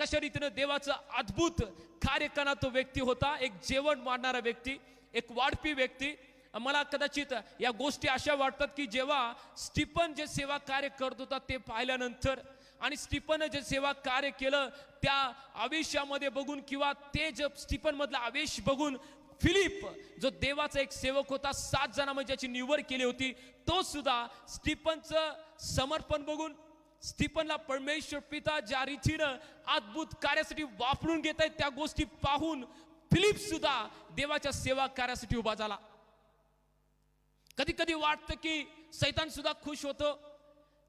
कशा रीतीने देवाचं अद्भुत कार्य करणारा तो व्यक्ती होता, एक जेवण वाढणारा व्यक्ती, एक वाढपी व्यक्ती. मला कदाचित या गोष्टी अशा वाटतात की जेव्हा स्टीफन जे सेवा कार्य करत होता ते पाहिल्यानंतर आणि स्टीफन जे सेवा कार्य केलं त्या आवेशामध्ये बघून किंवा ते जे स्टीफन मधला आवेश बघून फिलिप जो देवाचा एक सेवक होता, 7 जणांमध्ये ज्याची निवड केली होती, तो सुद्धा स्टीफनचं समर्पण बघून, स्टीफनला परमेश्वर पिता ज्या रीतीनं अद्भुत कार्यासाठी वापरून घेत आहेत त्या गोष्टी पाहून फिलिप सुद्धा देवाच्या सेवा कार्यासाठी उभा झाला. कधी कधी वाटतं की सैतान सुद्धा खुश होतो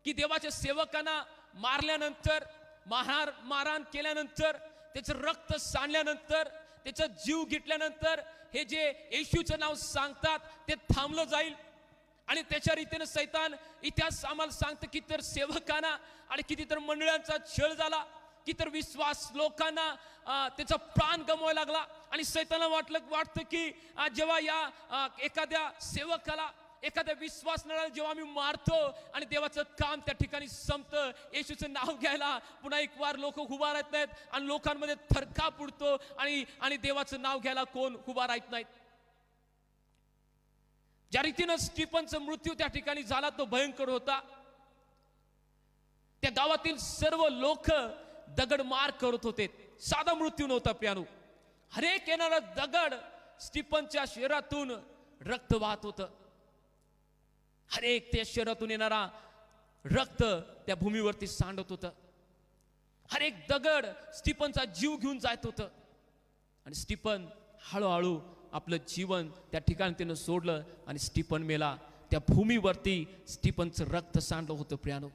की देवाच्या सेवकांना मारल्यानंतर, मारहाण केल्यानंतर, त्याचं रक्त सांडल्यानंतर, त्याचा जीव घेतल्यानंतर हे जे येशूचं नाव सांगतात ते थांबलं जाईल. आणि त्याच्या रीतीने सैतान इतिहास आम्हाला सांगतं की तर सेवकांना आणि किती तर मंडळांचा छळ झाला, की तर विश्वास लोकांना त्याचा प्राण गमवायला लागला. आणि सैतानाला वाटतं की जेव्हा या एखाद्या सेवकाला, एखाद्या विश्वासणाऱ्याला जेव्हा आम्ही मारतो आणि देवाचं काम त्या ठिकाणी संपतं, येशूचं नाव घ्यायला पुन्हा एक वार लोक उभा राहत नाहीत आणि लोकांमध्ये थरकाप उडतो आणि देवाचं नाव घ्यायला कोण उभा राहत नाहीत. ज्या रीतीनं स्टीफनचा मृत्यू त्या ठिकाणी झाला तो भयंकर होता. त्या गावातील सर्व लोक दगड मार करत होते. साधा मृत्यू नव्हता प्रियानो. हरेक येणारा दगड स्टीफनच्या शरीरातून रक्त वाहत होतं. हरेक त्या शरीरातून येणारा रक्त त्या भूमीवरती सांडत होतं. हरेक दगड स्टीफनचा जीव घेऊन जात होतं. आणि स्टीफन हळूहळू आपलं जीवन त्या ठिकाणी त्यानं सोडलं आणि स्टीफन मेला. त्या भूमीवरती स्टीफनचं रक्त सांडलं होतं प्रियानो.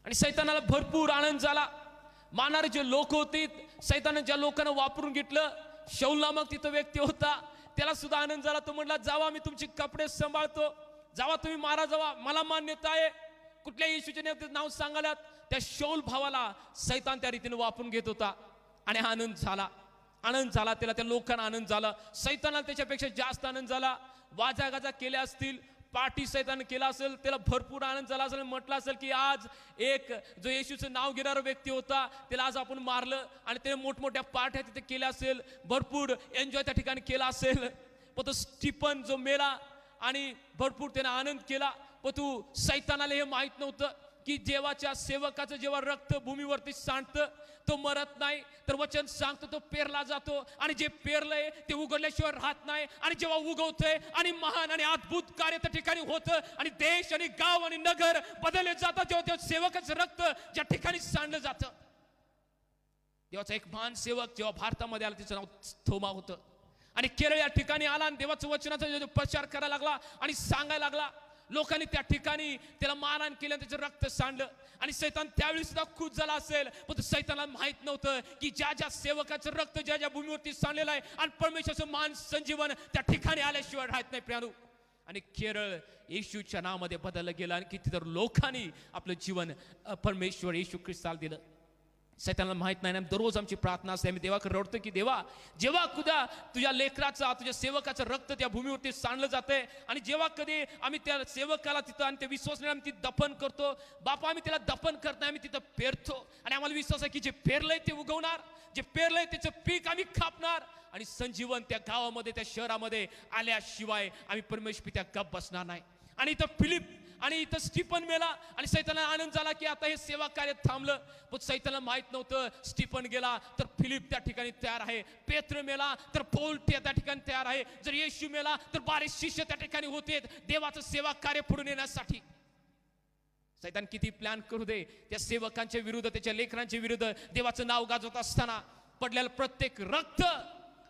आणि सैतानाला भरपूर आनंद झाला. मारणारे जे लोक होते, सैतानाने ज्या लोकांना वापरून घेतलं, शौल नामक तिथं व्यक्ती होता, त्याला सुद्धा आनंद झाला. तो म्हणला, जावा मी तुमचे कपडे सांभाळतो, जावा तुम्ही मारा, जावा, मला मान्यता आहे. कुठल्या येशूच्या नाव सांगायला त्या शौल भावाला सैतान त्या रीतीने वापरून घेत होता. आणि आनंद झाला, आनंद झाला त्याला, त्या लोकांना आनंद झाला. सैतानाला त्याच्यापेक्षा जास्त आनंद झाला. वाजा गाजा केल्या असतील, पार्टी सैतान केला असेल, त्याला भरपूर आनंद झाला असेल. म्हटलं असेल की आज एक जो येशूचं नाव घेणारा व्यक्ती होता त्याला आज आपण मारलं आणि त्याने मोठमोठ्या पार्ट्या तिथे केल्या असेल, भरपूर एन्जॉय त्या ठिकाणी केला असेल. पण तो स्टीफन जो मेला आणि भरपूर त्याने आनंद केला. पण तू सैतानाला हे माहित नव्हतं की देवाच्या सेवकाचं जेव्हा रक्त भूमीवरती सांडतं तो मरत नाही, तर वचन सांगतो तो पेरला जातो. आणि जे पेरलंय ते उघडल्याशिवाय राहत नाही. आणि जेव्हा उगवतंय आणि महान आणि अद्भुत कार्य त्या ठिकाणी होतं आणि देश आणि गाव आणि नगर बदलले जातात, जेव्हा त्या सेवकाचं रक्त ज्या ठिकाणी सांडलं जातं. देवाचा एक महान सेवक जेव्हा भारतामध्ये आला, त्याचं नाव थोमा होतं. आणि केरळ या ठिकाणी आला आणि देवाचं वचनाचा प्रचार करायला लागला आणि सांगायला लागला. लोकांनी त्या ठिकाणी त्याला मारहाण केलं, त्याचं रक्त सांडलं. आणि सैतान त्यावेळी सुद्धा खुश झाला असेल, पण सैतानाला माहित नव्हतं की ज्या ज्या सेवकाचं रक्त ज्या ज्या भूमीवरती सांडलेलं आहे आणि परमेश्वराचं मान संजीवन त्या ठिकाणी आल्याशिवाय राहत नाही प्रियानो. आणि केरळ येशूच्या नावामध्ये बदललं गेलं आणि किती तर लोकांनी आपलं जीवन परमेश्वर येशू ख्रिस्ताला दिलं. सैतानाला माहित नाही. दररोज आमची प्रार्थना असते, आम्ही देवाकडे रडतो की देवा, जेव्हा कुदा तुझ्या लेकराचा, तुझ्या सेवकाचं रक्त त्या भूमीवरती सांडलं जातंय आणि जेव्हा कधी आम्ही त्या सेवकाला तिथं आणि ते विश्वासने आम्ही तिथं दफन करतो, बापा आम्ही त्याला दफन करत नाही, आम्ही तिथं पेरतो. आणि आम्हाला विश्वास आहे की जे पेरलंय ते उगवणार, जे पेरलंय त्याचं पीक आम्ही कापणार आणि संजीवन त्या गावामध्ये त्या शहरामध्ये आल्याशिवाय आम्ही परमेश्वर त्या गप बसणार नाही. आणि इथं फिलिप आणि इथं स्टीफन मेला आणि सैतानाला आनंद झाला की आता हे सेवा कार्य थांबलं. पण सैतानाला माहित नव्हतं स्टीफन गेला तर फिलिप त्या ठिकाणी तयार आहे, पेत्र मेला तर पौल त्या ठिकाणी तयार आहे, जर येशू मेला तर 12 शिष्य त्या ठिकाणी होते देवाचं सेवा कार्य पुढे नेण्यासाठी. सैतान किती प्लॅन करू दे, त्या सेवकांच्या विरुद्ध, त्याच्या लेकरांच्या विरुद्ध देवाचं नाव गाजवत असताना पडलेलं प्रत्येक रक्त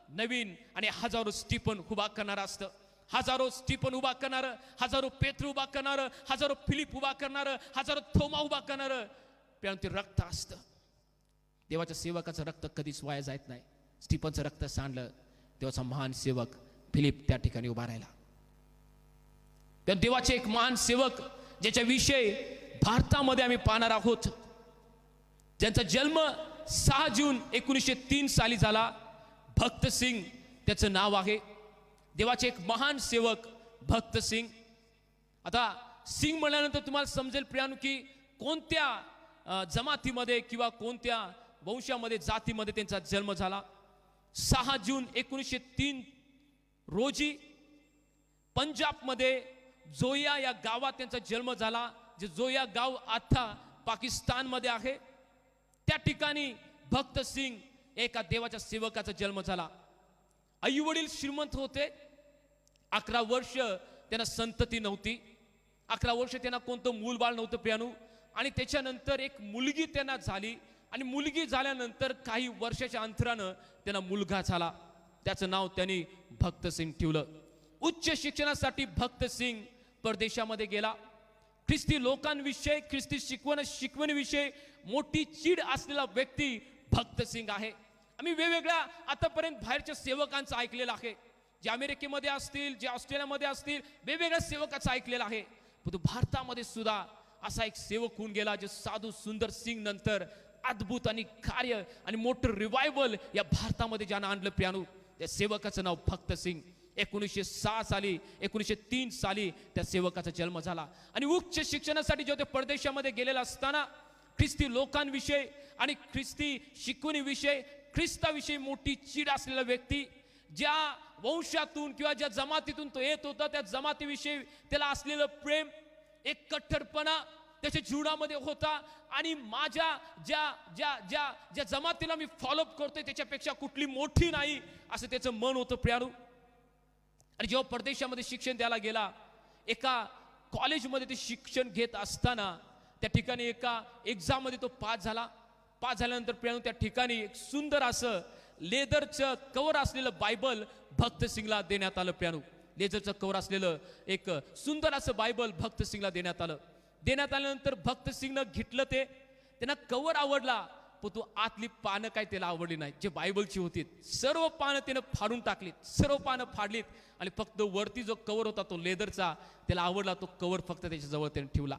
नवीन आणि हजारो स्टीफन उभा करणार असतं. हजारो स्टीफन उभा करणार, हजारो पेत्र उभा करणार, हजारो फिलिप उभा करणार, हजारो थोमा उभा करणार. ते रक्त असतं. देवाच्या सेवकाचं रक्त कधीच वाया जात नाही. स्टीफनचं रक्त सांडलं, देवाचा महान सेवक फिलिप त्या ठिकाणी उभा राहिला. तर देवाचे एक महान सेवक ज्याच्या विषय भारतामध्ये आम्ही पाहणार आहोत, ज्यांचा जन्म 6 जून 1903 साली झाला, भक्त सिंग त्याचं नाव आहे. देवाचे एक महान सेवक भक्त सिंग. आता सिंग म्हणल्यानंतर तुम्हाला समजेल प्रियानो की कोणत्या जमातीमध्ये किंवा कोणत्या वंशामध्ये जातीमध्ये त्यांचा जन्म झाला. 6 जून 1903 रोजी पंजाबमध्ये जोया या गावात त्यांचा जन्म झाला. जे जोया गाव आता पाकिस्तानमध्ये आहे. त्या ठिकाणी भक्त सिंग एका देवाच्या सेवकाचा जन्म झाला. आई वडील श्रीमंत होते. 11 वर्ष त्यांना संतती नव्हती. 11 वर्ष त्यांना कोणतं मूलबाळ नव्हतं प्रियानू. आणि त्याच्यानंतर एक मुलगी त्यांना झाली आणि मुलगी झाल्यानंतर काही वर्षाच्या अंतरानं त्यांना मुलगा झाला. त्याचं नाव त्यांनी भक्त सिंग ठेवलं. उच्च शिक्षणासाठी भक्त सिंग परदेशामध्ये गेला. ख्रिस्ती लोकांविषयी ख्रिस्ती शिकवणीविषयी मोठी चीड असलेला व्यक्ती भक्त सिंग आहे. आम्ही वेगवेगळ्या आतापर्यंत बाहेरच्या सेवकांचं ऐकलेलं आहे. जे अमेरिकेमध्ये असतील, जे ऑस्ट्रेलियामध्ये असतील, वेगवेगळ्या सेवकाचं ऐकलेलं आहे. परंतु भारतामध्ये सुद्धा असा एक सेवक होऊन गेला जे साधू सुंदर सिंग नंतर अद्भुत आणि कार्य आणि मोठं रिवायवल या भारतामध्ये ज्यानं आणलं प्रियानू, त्या सेवकाचं नाव भक्त सिंग. 1903 साली त्या सेवकाचा जन्म झाला. आणि उच्च शिक्षणासाठी जेव्हा ते परदेशामध्ये गेलेला असताना ख्रिस्ती लोकांविषयी आणि ख्रिस्ती शिकवणीविषयी ख्रिस्ताविषयी मोठी चीड असलेला व्यक्ती, ज्या वंशातून किंवा ज्या जमातीतून तो येत होता त्या जमातीविषयी त्याला असलेलं प्रेम, एक कट्टरपणा त्याच्या जीवनामध्ये होता. आणि माझ्या ज्या ज्या ज्या ज्या जमातीला मी फॉलोअप करतोय त्याच्यापेक्षा कुठली मोठी नाही असं त्याचं मन होतं प्रियानू. आणि जेव्हा परदेशामध्ये शिक्षण द्यायला गेला, एका कॉलेजमध्ये ते शिक्षण घेत असताना त्या ठिकाणी एका एक्झाममध्ये तो पास झाला. पास झाल्यानंतर प्रियानू त्या ठिकाणी एक सुंदर असं लेदरचं कव्हर असलेलं बायबल भक्त सिंगला देण्यात आलं प्रियानू. लेदरचं कव्हर असलेलं एक सुंदर असं बायबल भक्त सिंगला देण्यात आलं. देण्यात आल्यानंतर भक्त सिंगनं घेतलं ते. त्यांना कव्हर आवडला, पण तो आतली पानं काय त्याला आवडली नाही. जे बायबलची होती सर्व पानं त्यानं फाडून टाकलीत, सर्व पानं फाडलीत आणि फक्त वरती जो कव्हर होता तो लेदरचा त्याला आवडला. तो कव्हर फक्त त्याच्या जवळ त्याने ठेवला.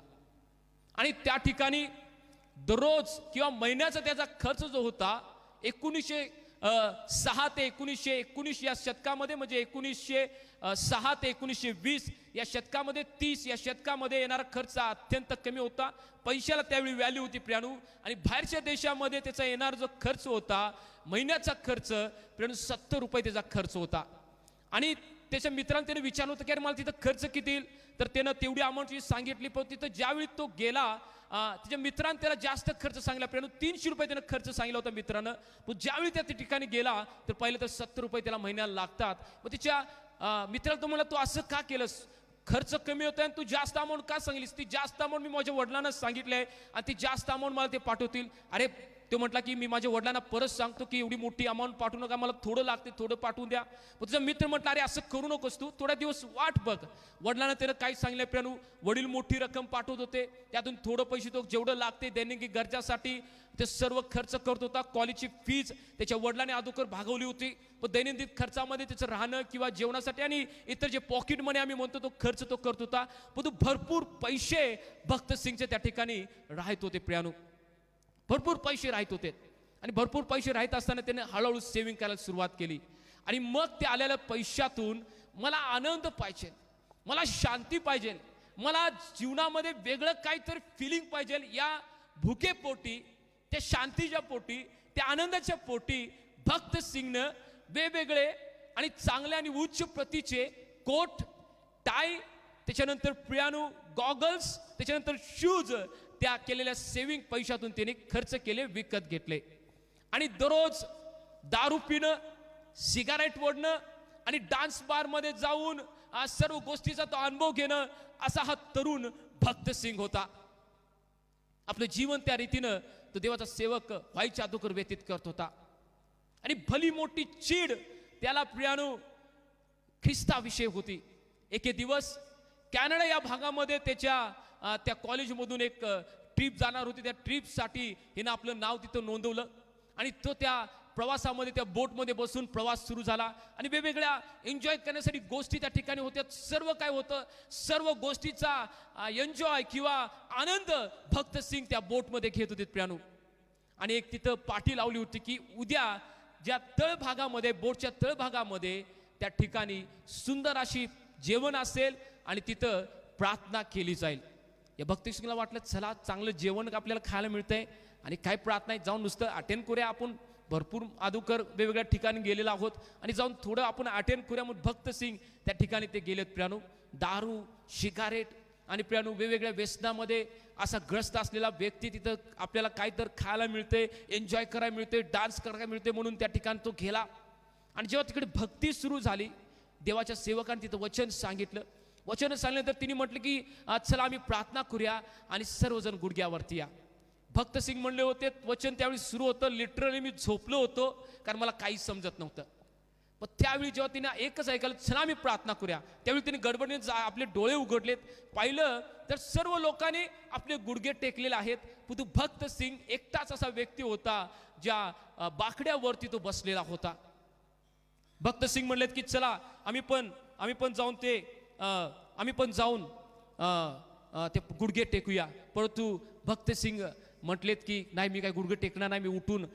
आणि त्या ठिकाणी दररोज किंवा महिन्याचा त्याचा खर्च जो होता 1906 ते 1919 या शतकामध्ये, म्हणजे 1906 ते 1920 या शतकामध्ये, 30 या शतकामध्ये येणारा खर्च अत्यंत कमी होता. पैशाला त्यावेळी व्हॅल्यू होती प्रियानू. आणि बाहेरच्या देशामध्ये त्याचा येणारा जो खर्च होता महिन्याचा खर्च प्रियानू 70 रुपये त्याचा खर्च होता. आणि त्याच्या मित्रांनी त्याने विचारलं होतं की अरे मला तिथं खर्च किती येईल, तर त्यानं तेवढी अमाऊंट सांगितली. पण तिथं ज्यावेळी तो गेला त्याच्या मित्रांनी त्याला जास्त खर्च सांगितला. प्रियानू 300 रुपये त्यानं खर्च सांगितला होता मित्रानं. पण ज्यावेळी त्या ठिकाणी गेला तर पहिले तर 70 रुपये त्याला महिन्याला लागतात. मग तिच्या मित्राला तो म्हणला तू असं का केलंस, खर्च कमी होता आणि तू जास्त अमाऊंट का सांगितलीस. ती जास्त अमाऊंट मी माझ्या वडिलांना सांगितले आहे आणि ती जास्त अमाऊंट मला ते पाठवतील. अरे तो म्हटला की मी माझ्या वडिलांना परत सांगतो की एवढी मोठी अमाऊंट पाठवू नका, मला थोडं लागते, थोडं पाठवून द्या. पण तुझा मित्र म्हटला अरे असं करू नकोस, तू थोड्या दिवस वाट बघ. वडिलांना त्यानं काही सांगितलं प्रियानू, वडील मोठी रक्कम पाठवत होते, त्यातून थोडं पैसे तो जेवढं लागते दैनिक गरजासाठी ते सर्व खर्च करत होता. कॉलेजची फीज त्याच्या वडिलांनी अगोदर भागवली होती. पण दैनंदिन खर्चामध्ये त्याचं राहणं किंवा जेवणासाठी आणि इतर जे पॉकेट मनी आम्ही म्हणतो तो खर्च तो करत होता. पण तो भरपूर पैसे भक्त सिंगचे त्या ठिकाणी राहत होते प्रियानू, भरपूर पैसे राहत होते. आणि भरपूर पैसे राहत असताना त्याने हळूहळू सेव्हिंग करायला सुरुवात केली. आणि मग ते आलेल्या पैशातून मला आनंद पाहिजे, मला शांती पाहिजे, मला जीवनामध्ये वेगळं काहीतरी फिलिंग पाहिजे, या भुकेपोटी, त्या शांतीच्या पोटी, त्या आनंदाच्या पोटी भक्त सिंगनं वेगवेगळे आणि चांगले आणि उच्च प्रतीचे कोट, टाय, त्याच्यानंतर प्रियानू गॉगल्स, त्याच्यानंतर शूज त्या केलेल्या सेव्हिंग पैशातून त्याने खर्च केले, विकत घेतले. आणि दररोज दारू पिणं, सिगारेट ओढणं आणि डान्स बार मध्ये जाऊन सर्व गोष्टीचा तो अनुभव घेणं, असा हा तरुण भक्त सिंग होता. आपलं जीवन त्या रीतीनं तो देवाचा सेवक व्हायच्या अगोदर व्यतीत करत होता. आणि भली मोठी चीड त्याला प्रियानू ख्रिस्ताविषयी होती. एके दिवस कॅनडा या भागामध्ये त्याच्या त्या कॉलेजमधून एक ट्रिप जाणार होती. त्या ट्रिपसाठी हिनं आपलं नाव तिथं नोंदवलं आणि तो त्या प्रवासामध्ये त्या बोटमध्ये बसून प्रवास सुरू झाला. आणि वेगवेगळ्या एन्जॉय करण्यासाठी गोष्टी त्या ठिकाणी होत्या. सर्व काय होतं, सर्व गोष्टीचा एन्जॉय किंवा आनंद भक्त सिंग त्या बोटमध्ये घेत होते प्रियानू. आणि एक तिथं पाठी लावली होती की उद्या ज्या तळभागामध्ये, बोटच्या तळभागामध्ये त्या ठिकाणी सुंदर अशी जेवण असेल आणि तिथं प्रार्थना केली जाईल. या भक्त सिंगला वाटलं चला चांगलं जेवण आपल्याला खायला मिळतंय आणि काय प्रार्थना आहे, जाऊन नुसतं अटेंड करूया आपण. भरपूर अगोदर वेगवेगळ्या ठिकाणी गेलेलो आहोत आणि जाऊन थोडं आपण अटेंड करूया म्हणून भक्त सिंग त्या ठिकाणी ते गेलेत प्रियानो. दारू, सिगारेट आणि प्रियानो वेगवेगळ्या व्यसनामध्ये असा ग्रस्त असलेला व्यक्ती, तिथं आपल्याला काहीतरी खायला मिळते, एन्जॉय करायला मिळते, डान्स करायला मिळते म्हणून त्या ठिकाणी तो गेला. आणि जेव्हा तिकडे भक्ती सुरू झाली, देवाच्या सेवकांनी तिथं वचन सांगितलं. वचन सांगितल्यानंतर तिने म्हटलं की चला आम्ही प्रार्थना करूया आणि सर्वजण गुडघ्यावरती या. भक्त सिंग म्हणले होते, वचन त्यावेळी सुरू होतं, लिटरली मी झोपलो होतो कारण मला काहीच समजत नव्हतं. पण त्यावेळी जेव्हा तिने एकच ऐकलं, चला आम्ही प्रार्थना करूया, त्यावेळी तिने गडबडीने आपले डोळे उघडलेत. पाहिलं तर सर्व लोकांनी आपले गुडघे टेकलेले आहेत. पण तो भक्त सिंग एकटाच असा व्यक्ती होता ज्या बाकड्यावरती तो बसलेला होता. भक्त सिंग म्हणलेत की चला आम्ही पण जाऊन ते गुडघे टेकूया. परंतु भक्त सिंग म्हटलेत की नाही, मी काय गुडघे टेकणार नाही, मी उठून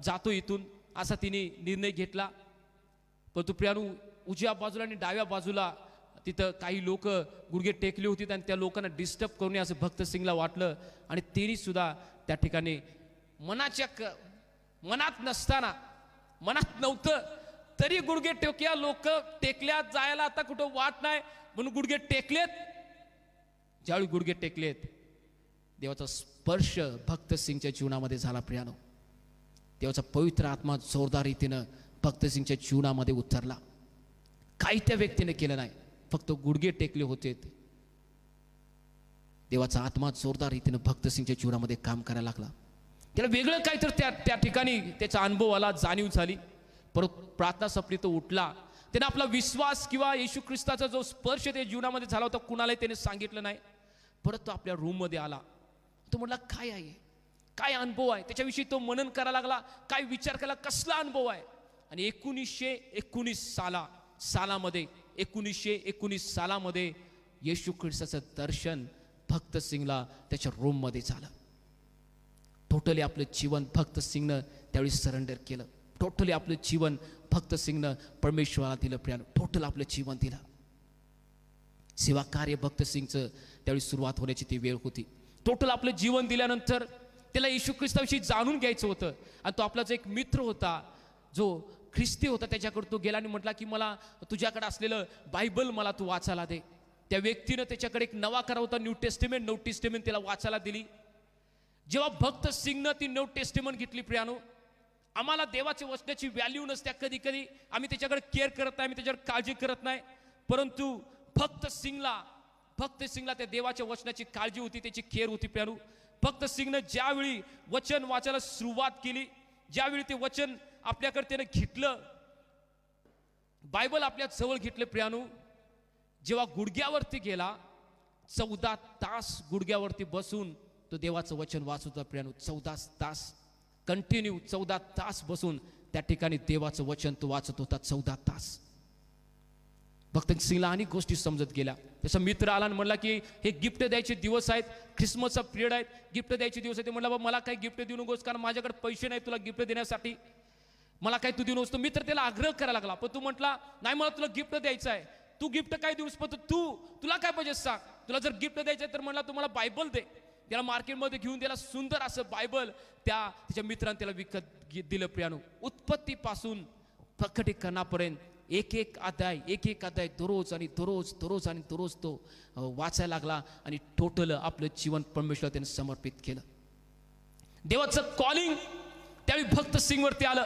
जातो इथून, असा तिने निर्णय घेतला. परंतु प्रियानू, उजव्या बाजूला आणि डाव्या बाजूला तिथं काही लोक गुडघे टेकले होते आणि त्या लोकांना डिस्टर्ब करू नये असं भक्त सिंगला वाटलं. आणि तिने सुद्धा त्या ठिकाणी मनात नसताना, मनात नव्हतं तरी गुडघे टेक्या, लोक टेकल्यात, जायला आता कुठं वाट नाही म्हणून गुडघे टेकलेत. ज्यावेळी गुडघे टेकलेत, देवाचा स्पर्श भक्त सिंगच्या जीवनामध्ये झाला. प्रियानो, देवाचा पवित्र आत्मा जोरदार रीतीनं भक्त सिंगच्या जीवनामध्ये उतरला. काही त्या व्यक्तीने केलं नाही, फक्त गुडघे टेकले होते. देवाचा आत्मा जोरदार रीतीनं भक्त सिंगच्या जीवनामध्ये काम करायला लागला. त्याला वेगळं काहीतरी त्या ठिकाणी त्याचा अनुभव आला, जाणीव झाली. परत प्रार्थना संपली, तो उठला. त्याने आपला विश्वास किंवा येशू ख्रिस्ताचा जो स्पर्श त्या जीवनामध्ये झाला होता कुणालाही त्याने सांगितलं नाही. परत तो आपल्या रूममध्ये आला. तो म्हटला काय आहे, काय अनुभव आहे, त्याच्याविषयी तो मनन करायला लागला. काय विचार केला, कसला अनुभव आहे. आणि 1919 सालामध्ये येशू ख्रिस्ताचं दर्शन भक्त सिंगला त्याच्या रूममध्ये झालं. टोटली आपलं जीवन भक्त सिंगनं त्यावेळी सरेंडर केलं. टोटली आपलं जीवन भक्त सिंगनं परमेश्वराला दिलं. प्रियानो, टोटल आपलं जीवन दिलं. सेवा कार्य भक्त सिंगचं त्यावेळी सुरुवात होण्याची ती वेळ होती. टोटल आपलं जीवन दिल्यानंतर त्याला येशू ख्रिस्ताविषयी जाणून घ्यायचं होतं. आणि तो आपला जो एक मित्र होता, जो ख्रिस्ती होता, त्याच्याकडे तो गेला आणि म्हटला की मला तुझ्याकडे असलेलं बायबल मला तू वाचायला दे. त्या व्यक्तीनं त्याच्याकडे एक नवा करा होता, न्यू टेस्टिमेंट त्याला वाचायला दिली. जेव्हा भक्त सिंगनं ती न्यू टेस्टिमेंट घेतली, प्रियानो, आम्हाला देवाच्या वचनाची व्हॅल्यू नसते, कधी कधी आम्ही त्याच्याकडे केअर करत नाही, आम्ही त्याच्यावर काळजी करत नाही. परंतु भक्त सिंगला त्या देवाच्या वचनाची काळजी होती, त्याची केअर होती. प्रियानो, भक्त सिंगनं ज्यावेळी वचन वाचायला सुरुवात केली, ज्यावेळी ते वचन आपल्याकडे त्याने घेतलं, बायबल आपल्या जवळ घेतलं, प्रियानो, जेव्हा गुडघ्यावरती गेला, 14 तास गुडघ्यावरती बसून तो देवाचं वचन वाचत होता. प्रियानो, 14 तास कंटिन्यू 14 तास बसून त्या ठिकाणी देवाचं वचन तो वाचत होता. 14 तास. भक्त सिंगला अनेक गोष्टी समजत गेल्या. त्याचा मित्र आला आणि म्हणला की हे गिफ्ट द्यायचे दिवस आहेत, ख्रिसमसचा पिरियड आहेत, गिफ्ट द्यायचे दिवस आहेत. ते म्हणला, बाबा मला काही गिफ्ट देऊ नकोस, कारण माझ्याकडे पैसे नाही तुला गिफ्ट देण्यासाठी, मला काही तू देऊ नकोस. तो मित्र त्याला आग्रह करायला लागला. पण तू म्हटला नाही, मला तुला गिफ्ट द्यायचं आहे, तू गिफ्ट काय देऊस, पण तुला काय पाहिजे सांग, तुला जर गिफ्ट द्यायचं आहे तर म्हणला तुम्हाला बायबल दे. त्याला मार्केटमध्ये घेऊन त्याला सुंदर असं बायबल त्याच्या मित्रांनी त्याला विकत दिलं. प्रियानो, उत्पत्तीपासून प्रकटीकरणापर्यंत एक एक अध्याय दररोज तो वाचायला लागला आणि टोटल आपलं जीवन परमेश्वराला त्याने समर्पित केलं. देवाचं कॉलिंग त्यावेळी भक्त सिंग वरती आलं.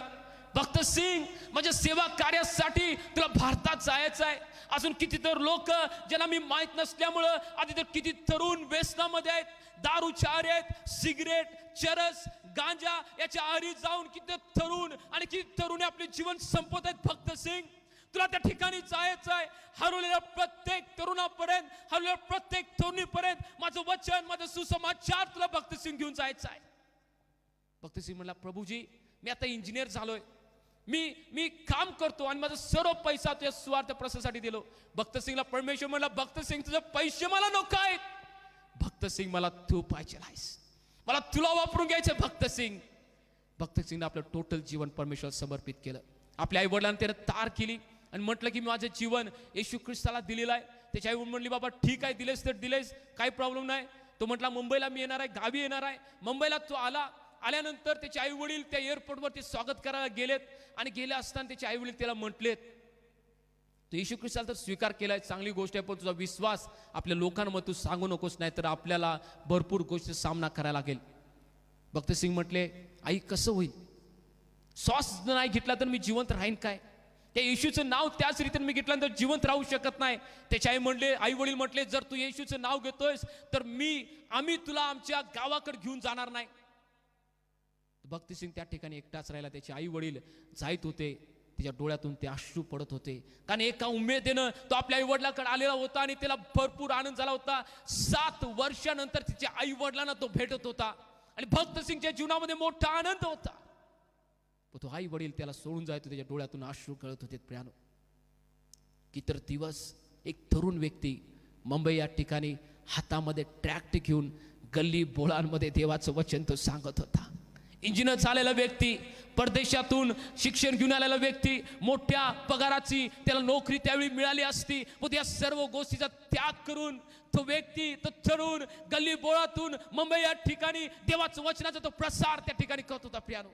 भक्त सिंग म्हणजे सेवा कार्यासाठी तुला भारतात जायचं आहे. अजून कितीतर लोक ज्यांना मी माहित नसल्यामुळं आधी तर किती तरुण व्यसनामध्ये आहेत, दारूचारी आहेत, सिगरेट, चरस, गांजा याच्या आहारी जाऊन किती तरुण आणि किती तरुणी आपले जीवन संपवत आहेत. भक्त सिंग, तुला त्या ठिकाणी जायचं आहे. हरवलेल्या प्रत्येक तरुणापर्यंत, हरवलेल्या प्रत्येक तरुणीपर्यंत माझं वचन, माझं सुसमाचार तुला भक्त सिंग घेऊन जायचं आहे. भक्त सिंग म्हणला, प्रभूजी मी आता इंजिनियर झालोय, मी काम करतो आणि माझा सर्व पैसा तुझ्या स्वार्थ प्रसारासाठी दिलो. भक्त सिंगला परमेश्वर म्हणला, भक्त सिंग तुझे पैसे मला नको आहेत, भक्त सिंग मला तू पाहिजे आहेस, मला तुला वापरून घ्यायचं. भक्त सिंगने आपलं टोटल जीवन परमेश्वर समर्पित केलं. आपल्या आई वडिलांनी त्यानं तार केली आणि म्हटलं की मी माझं जीवन येशू ख्रिस्ताला दिलेलं आहे. त्याची आई म्हणली, बाबा ठीक आहे, दिलेस तर दिलेस, काही प्रॉब्लेम नाही. तो म्हटला मुंबईला मी येणार आहे, गावी येणार आहे. मुंबईला तो आला आल्यानंतर त्याचे आई वडील त्या एअरपोर्टवरती स्वागत करायला गेलेत आणि गेले असताना त्याचे आई वडील त्याला म्हटलेत, तू येशू ख्रिस्ताला तर स्वीकार केलाय, चांगली गोष्ट आहे, पण तुझा विश्वास आपल्या लोकांमध्ये तू सांगू नकोस, नाही तर आपल्याला भरपूर गोष्टी सामना करायला लागेल. भक्त सिंग म्हटले, आई कसं होईल, श्वास नाही घेतला तर मी जिवंत राहीन काय, त्या येशूचं नाव त्याच रीतीने मी घेतल्यानंतर जिवंत राहू शकत नाही. त्याचे आई वडील म्हटले, जर तू येशूचं नाव घेतोयस तर आम्ही तुला आमच्या गावाकडे घेऊन जाणार नाही. भक्त सिंग त्या ठिकाणी एकटाच राहिला. त्याचे आई वडील जायत होते, त्याच्या डोळ्यातून ते अश्रू पडत होते, कारण एका उमेदीनं तो आपल्या आई वडिलांकडे आलेला होता आणि त्याला भरपूर आनंद झाला होता. 7 वर्षानंतर तिच्या आई वडिलांना तो भेटत होता आणि भक्त सिंगच्या जीवनामध्ये मोठा आनंद होता. तो आई वडील त्याला सोडून जायचो, त्याच्या डोळ्यातून अश्रू कळत होते. प्रियानो, कितर दिवस एक तरुण व्यक्ती मुंबई या ठिकाणी हातामध्ये ट्रॅक्ट घेऊन गल्ली बोळांमध्ये देवाचं वचन तो सांगत होता. इंजिनियर झालेला व्यक्ती, परदेशातून शिक्षण घेऊन आलेला व्यक्ती, मोठ्या पगाराची त्याला नोकरी त्यावेळी मिळाली असती, पण या सर्व गोष्टीचा त्याग करून तो व्यक्ती, तो तरुण गल्ली बोळातून मुंबई या ठिकाणी देवाचं वचनाचा तो प्रसार त्या ठिकाणी करत होता. प्रियानो,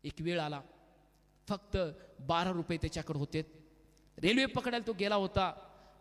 एक वेळ आला, फक्त 12 रुपये त्याच्याकडे होते. रेल्वे पकडायला तो गेला होता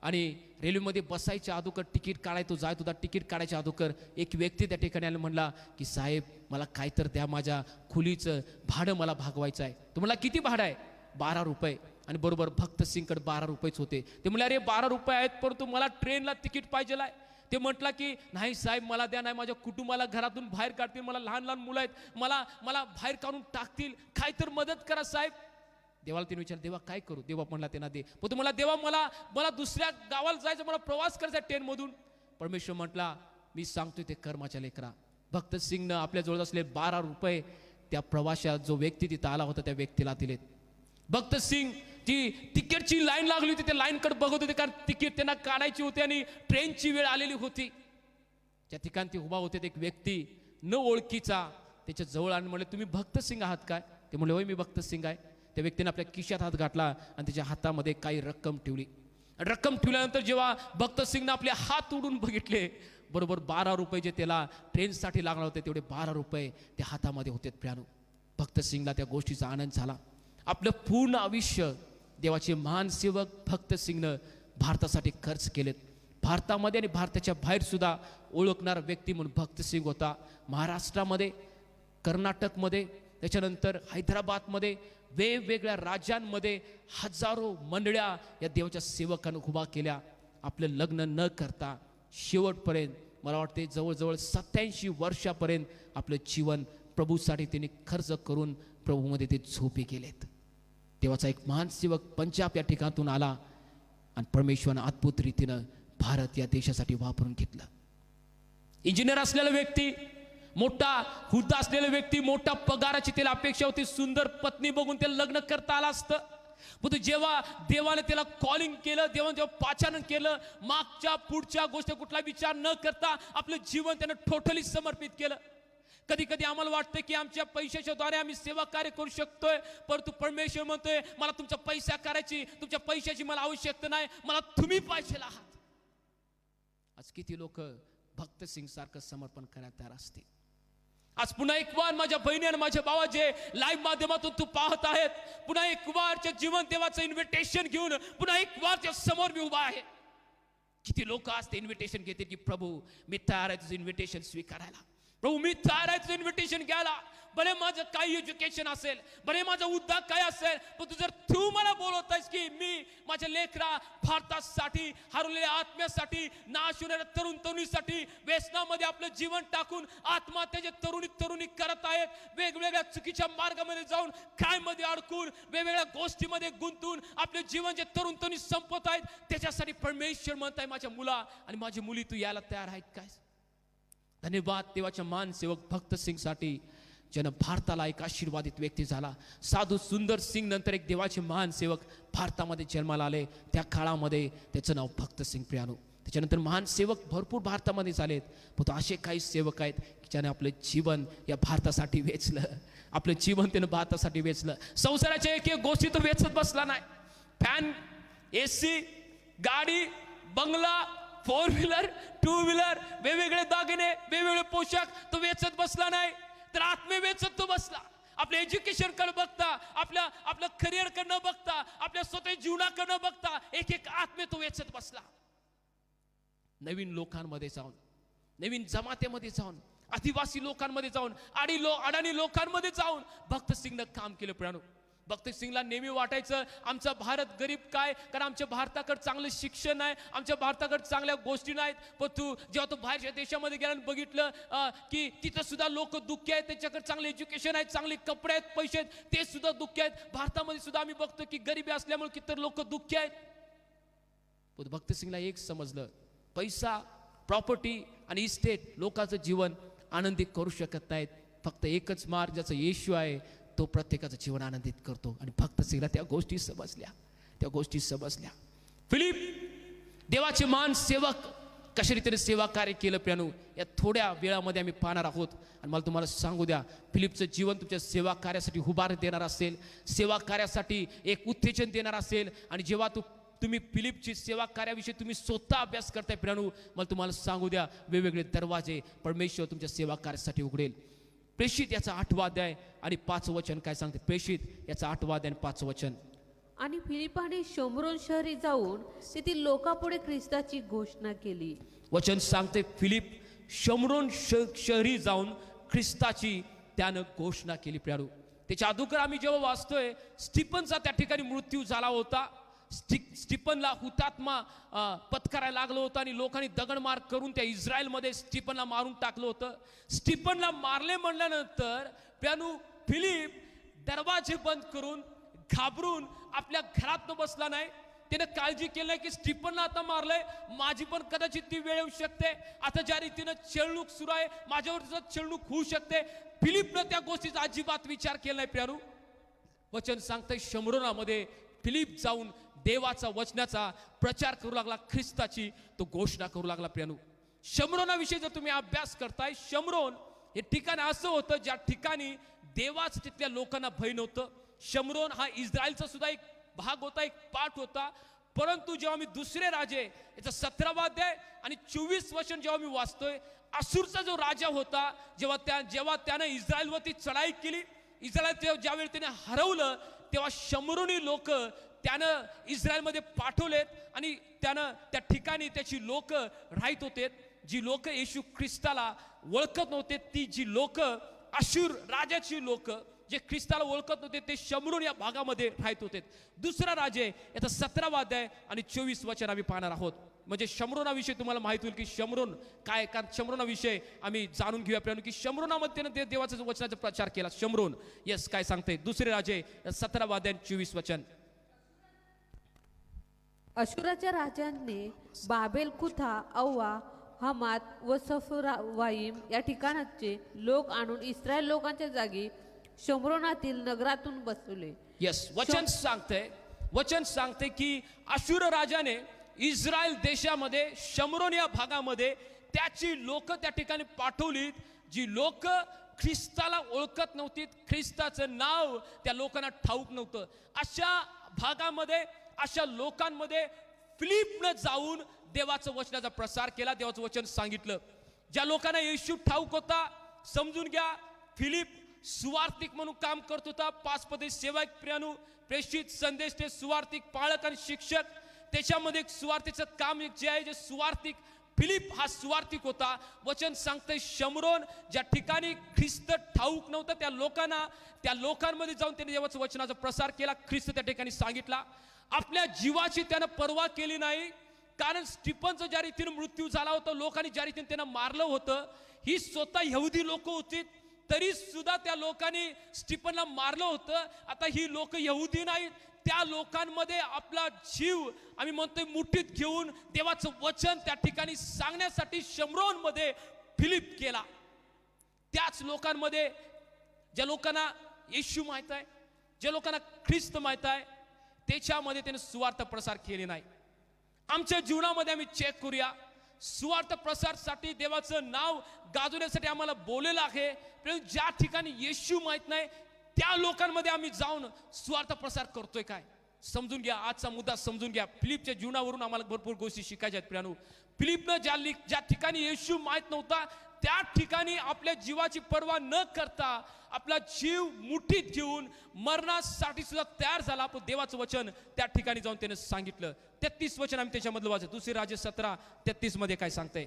आणि रेल्वेमध्ये बसायच्या अगोदर तिकीट काढायला तो जायत होता. तिकीट काढायच्या अगोदर एक व्यक्ती त्या ठिकाणी आला, म्हणला की साहेब मला काय तर द्या, माझ्या खोलीचं भाडं मला भागवायचं आहे. तो म्हणला किती भाडं आहे? 12 रुपये. आणि बरोबर भक्त सिंगकडे 12 रुपयेच होते. ते म्हणले अरे 12 रुपये आहेत, परंतु मला ट्रेनला तिकीट पाहिजे आहे. ते म्हटलं की नाही साहेब मला द्या, नाही माझ्या कुटुंबाला घरातून बाहेर काढतील, मला लहान लहान मुलं आहेत, मला बाहेर काढून टाकतील, काय तर मदत करा साहेब. देवाला तिने विचारलं, देवा काय करू? देवा म्हणला त्यांना दे. पण तुम्हाला देवा मला दुसऱ्या गावाला जायचं, मला प्रवास करायचा ट्रेनमधून. परमेश्वर म्हटला मी सांगतोय ते कर्माच्या लेकरा. भक्त सिंगनं आपल्या जवळ असले 12 रुपये त्या प्रवाशात जो व्यक्ती तिथं आला होता त्या व्यक्तीला दिलेत. भक्त सिंग जी तिकीटची लाईन लागली होती, त्या लाईनकडे बघत होते, कारण तिकीट त्यांना काढायची होती आणि ट्रेनची वेळ आलेली होती. त्या ठिकाणी ते उभा होते, एक व्यक्ती न ओळखीचा त्याच्या जवळ आणि म्हणले, तुम्ही भक्त सिंग आहात काय? ते म्हणले होय मी भक्त सिंग आहे. त्या व्यक्तीने आपल्या खिशात हात घातला आणि त्याच्या हातामध्ये काही रक्कम ठेवली. रक्कम ठेवल्यानंतर जेव्हा भक्त सिंगने आपले हात उडून बघितले, बरोबर 12 रुपये जे त्याला ट्रेनसाठी लागणार होते तेवढे 12 रुपये त्या हातामध्ये होते. प्रियानो, भक्त सिंगला त्या गोष्टीचा आनंद झाला. आपलं पूर्ण आयुष्य देवाचे महान सेवक भक्त सिंगनं भारतासाठी खर्च केलेत. भारतामध्ये आणि भारताच्या बाहेर सुद्धा ओळखणारा व्यक्ती म्हणून भक्त सिंग होता. महाराष्ट्रामध्ये, कर्नाटकमध्ये, त्याच्यानंतर हैदराबादमध्ये, वेगवेगळ्या राज्यांमध्ये हजारो मंडळ्या या देवाच्या सेवकानं उभा केल्या. आपलं लग्न न करता शेवटपर्यंत मला वाटते जवळजवळ 87 वर्षापर्यंत आपलं जीवन प्रभूसाठी त्यांनी खर्च करून प्रभूमध्ये ते झोपे गेलेत. देवाचा एक महान सेवक पंजाब या ठिकाणातून आला आणि परमेश्वरानं अद्भुत रीतीनं भारत या देशासाठी वापरून घेतलं. इंजिनियर असलेला व्यक्ती, मोठा हुद्दा असलेला व्यक्ती, मोठा पगाराची त्याला अपेक्षा होती, सुंदर पत्नी बघून त्याला लग्न करता आलं असतं. पण जेव्हा देवाने त्याला कॉलिंग केलं, देवाने जेव्हा पाचारण केलं, मागच्या पुढच्या गोष्टी कुठला विचार न करता आपलं जीवन त्यानं टोटली समर्पित केलं. कधी कधी आम्हाला वाटतं की आमच्या पैशाच्या द्वारे आम्ही सेवा कार्य करू शकतोय, परंतु परमेश्वर म्हणतोय मला तुमच्या पैसा करायची, तुमच्या पैशाची मला आवश्यकता नाही, मला तुम्ही पाहिजे आहात. आज किती लोक भक्त सिंग सारखं समर्पण करायला तयार असतील. आज पुन्हा एक वार माझ्या बहिणी आणि माझ्या भावा जे लाईव्ह माध्यमातून तू पाहत आहेत, पुन्हा एक वारच्या जीवन देवाचं इन्व्हिटेशन घेऊन पुन्हा एक वारच्या समोर मी उभा आहे. किती लोक आज ते इन्व्हिटेशन घेते की प्रभू मी तयार आहे तुझं इन्व्हिटेशन स्वीकारायला, प्रभू मी तयार आहे तुझं इन्व्हिटेशन घ्यायला. भले माझं काही एज्युकेशन असेल, भले माझा उद्योग काय असेल, पण तू जर तू मला बोलत आहेस की मी माझ्या लेकरा भारतासाठी, हरवलेल्या आत्म्यासाठी, नाश होणाऱ्या तरुण तरुणीसाठी व्यसनामध्ये आपलं जीवन टाकून आत्महत्याचे तरुणी करत आहेत, वेगवेगळ्या चुकीच्या मार्गामध्ये जाऊन काय मध्ये अडकून वेगवेगळ्या गोष्टीमध्ये गुंतून आपले जीवन जे तरुण तरुणी संपत आहेत, त्याच्यासाठी परमेश्वर म्हणत आहे माझ्या मुला आणि माझी मुली तू यायला तयार आहेत काय? धन्यवाद देवाच्या महान सेवक भक्त सिंग साठी, ज्यानं भारताला एक आशीर्वादित व्यक्ती झाला. साधू सुंदर सिंग नंतर एक देवाचे महान सेवक भारतामध्ये जन्माला आले. त्या काळामध्ये त्याचं नाव भक्त सिंग. प्रियानो, त्याच्यानंतर महान सेवक भरपूर भारतामध्ये झालेत, पण असे काही सेवक आहेत की ज्याने आपलं जीवन या भारतासाठी वेचलं, आपलं जीवन त्यानं भारतासाठी वेचलं. संसाराच्या एक एक गोष्टी तो वेचत बसला नाही. फॅन, AC, गाडी, बंगला, फोर व्हीलर, टू व्हीलर, वेगवेगळे दागिने, वेगवेगळे पोशाख तो वेचत बसला नाही, तर आत्मे वेचत तो बसला. आपल्या एज्युकेशनकडे बघता, आपल्या करिअरकडे न बघता, आपल्या स्वतः जीवनाकडे न बघता एक एक आत्मे तो वेचत बसला. नवीन लोकांमध्ये जाऊन, नवीन जमातेमध्ये जाऊन, आदिवासी लोकांमध्ये जाऊन, अडाणी लोकांमध्ये जाऊन भक्त सिंगनं काम केलं. प्रियानो, भक्त सिंगला नेहमी वाटायचं आमचा भारत गरीब काय, कारण आमच्या भारताकडे चांगलं शिक्षण आहे, आमच्या भारताकडे चांगल्या गोष्टी नाहीत. पण जेव्हा तो बाहेरच्या देशामध्ये गेला आणि बघितलं की तिथं सुद्धा लोक दुःखी आहेत, त्यांच्याकडे चांगले एज्युकेशन आहे, चांगले कपडे आहेत, पैसे आहेत, ते सुद्धा दुःखी आहेत. भारतामध्ये सुद्धा आम्ही बघतो की गरिबी असल्यामुळे किती लोक दुःखी आहेत. पण भक्त सिंगला एक समजलं, पैसा, प्रॉपर्टी आणि इस्टेट लोकांचं जीवन आनंदित करू शकत नाहीत. फक्त एकच मार्ग ज्याचा येशू आहे, तो प्रत्येकाचं जीवन आनंदित करतो. आणि भक्त सिंगला त्या गोष्टी समजल्या. फिलिप देवाचे महान सेवक कशा रीतीने सेवा कार्य केलं प्रियानो, या थोड्या वेळामध्ये आम्ही पाहणार आहोत. आणि मला तुम्हाला सांगू द्या, फिलिपचं जीवन तुमच्या सेवा कार्यासाठी उभार देणार असेल, सेवा कार्यासाठी एक उत्तेजन देणार असेल. आणि जेव्हा तुम्ही फिलिपची सेवा कार्याविषयी तुम्ही स्वतः अभ्यास करताय प्रियानो, मला तुम्हाला सांगू द्या, वेगवेगळे दरवाजे परमेश्वर तुमच्या सेवा कार्यासाठी उघडेल. प्रेषित याचा 8वा अध्याय आणि 5 वचन काय सांगते? प्रेषित याचा 8वा अध्याय आणि 5 वचन. आणि फिलिपाने शोमरोन शहरी जाऊन तेथील लोकांपुढे ख्रिस्ताची घोषणा केली. वचन सांगते फिलिप शोमरोन शहरी जाऊन ख्रिस्ताची त्यानं घोषणा केली. प्रियानो, त्याच्या अगोदर आम्ही जेव्हा वाचतोय, स्टीफनचा त्या ठिकाणी मृत्यू झाला होता. स्टीफनला हुतात्मा पत्करायला लागलं होतं आणि लोकांनी दगडमार करून त्या इस्रायलमध्ये स्टीफनला मारून टाकलं होतं. स्टीफनला मारले म्हणल्यानंतर प्रियानो, फिलिप दरवाजे बंद करून घाबरून आपल्या घरात बसला नाही. त्याने काळजी केली नाही की स्टीफनला आता मारलंय, माझी पण कदाचित ती वेळ येऊ शकते, आता ज्या रीतीनं छळणूक सुरू आहे माझ्यावर छळणूक होऊ शकते. फिलिपनं त्या गोष्टीचा अजिबात विचार केला नाही. प्रियानो, वचन सांगतंय शमरोनामध्ये फिलिप जाऊन देवाचा वचनाचा प्रचार करू लागला, ख्रिस्ताची तो घोषणा करू लागला. प्रियानो, शमरोनाविषयी जर तुम्ही अभ्यास करताय, शमरोन हे ठिकाण असं होतं ज्या ठिकाणी देवाच तिथल्या लोकांना भय नव्हतं. शमरोन हा इस्रायलचा सुद्धा एक भाग होता, एक पार्ट होता. परंतु जेव्हा मी दुसरे राजे याचा 17वा अध्याय आणि 24 वचन जेव्हा मी वाचतोय, असूरचा जो राजा होता, जेव्हा त्यानं इस्रायलवरती चढाई केली, इस्रायल ज्यावेळी त्याने हरवलं, तेव्हा शमरोनी लोक त्यानं इस्रायलमध्ये पाठवलेत आणि त्यानं त्या ठिकाणी त्याची लोक राहत होते. जी लोक येशू ख्रिस्ताला ओळखत नव्हते, ती जी लोक अशूर राजाची लोक जे ख्रिस्ताला ओळखत नव्हते, ते शमरोन या भागामध्ये राहत होते. दुसरा राजे याचा 17वा अध्याय आणि 24 वचन आम्ही पाहणार आहोत. म्हणजे शमरोनाविषयी तुम्हाला माहित होईल की शमरोन काय, कारण शमरोनाविषयी आम्ही जाणून घेऊया प्रियानो की शमरोनामध्ये त्यानं देवाचा वचनाचा प्रचार केला. शमरोन यस काय सांगते? दुसरे राजे 17वा अध्याय 24 वचन. अशुराच्या राजाने बाबेल, कुथा, अव्वा, हमात व सफरवाईम या ठिकाणाचे लोक आणून इस्रायल लोकांच्या जागी शमरोनातील नगरातून बसवले. यस, वचन सांगते की अशूर राजाने इस्रायल देशामध्ये शमरोन या भागामध्ये त्याची लोक त्या ठिकाणी पाठवली, जी लोक ख्रिस्ताला ओळखत नव्हती, ख्रिस्ताचं नाव त्या लोकांना ठाऊक नव्हतं. अशा भागामध्ये, अशा लोकांमध्ये फिलिपनं जाऊन देवाचं वचनाचा प्रसार केला, देवाचं वचन सांगितलं. ज्या लोकांना येशू ठाऊक होता, समजून घ्या, फिलिप सुवार्तिक म्हणून काम करत होता. 5 पदे सेवक प्रियानो, प्रेषित, संदेश, ते सुवार्तिक, पाळक आणि शिक्षक. त्याच्यामध्ये एक सुवार्तिकचं काम जे आहे, जे सुवार्तिक, फिलिप हा सुवार्तिक होता. वचन सांगतंय शमरोन ज्या ठिकाणी ख्रिस्त ठाऊक नव्हतं, त्या लोकांमध्ये जाऊन त्याने देवाच्या वचनाचा प्रसार केला, ख्रिस्त त्या ठिकाणी सांगितला. आपल्या जीवाची त्यानं पर्वा केली नाही, कारण स्टीफनचा ज्या रीतीने मृत्यू झाला होता, लोकांनी ज्या रीतीने त्यांना मारलं होतं, ही स्वतः यहुदी लोक होती, तरी सुद्धा त्या लोकांनी स्टीफनला मारलं होतं. आता ही लोक यहुदी नाहीत, त्या लोकांमध्ये आपला जीव आम्ही म्हणतोय मुठीत घेऊन देवाचं वचन त्या ठिकाणी सांगण्यासाठी शमरोनमध्ये फिलिप केला. त्याच लोकांमध्ये ज्या लोकांना येशू माहित आहे, ज्या लोकांना ख्रिस्त माहित आहे, त्याच्यामध्ये त्याने सुवार्थ प्रसार केले नाही. आमच्या जीवनामध्ये आम्ही चेक करूया, सुवार्थ प्रसारासाठी देवाचं नाव गाजवण्यासाठी आम्हाला बोललेलं आहे, पण ज्या ठिकाणी येशू माहित नाही त्या लोकांमध्ये आम्ही जाऊन सुवार्थ प्रसार करतोय काय? समजून घ्या, आजचा मुद्दा समजून घ्या. फिलिपच्या जीवनावरून आम्हाला भरपूर गोष्टी शिकायच्या आहेत प्रियानो. फिलिपनं ज्या ठिकाणी येशू माहित नव्हता त्या ठिकाणी आपल्या जीवाची पर्वा न करता आपला जीव मुठीत घेऊन मरणासाठी सुद्धा तयार झाला. पण देवाचं वचन त्या ठिकाणी जाऊन त्याने सांगितलं. 33 वचन आम्ही त्याच्यामधलं वाचतो. दुसरी राजे 17:33 मध्ये काय सांगतंय?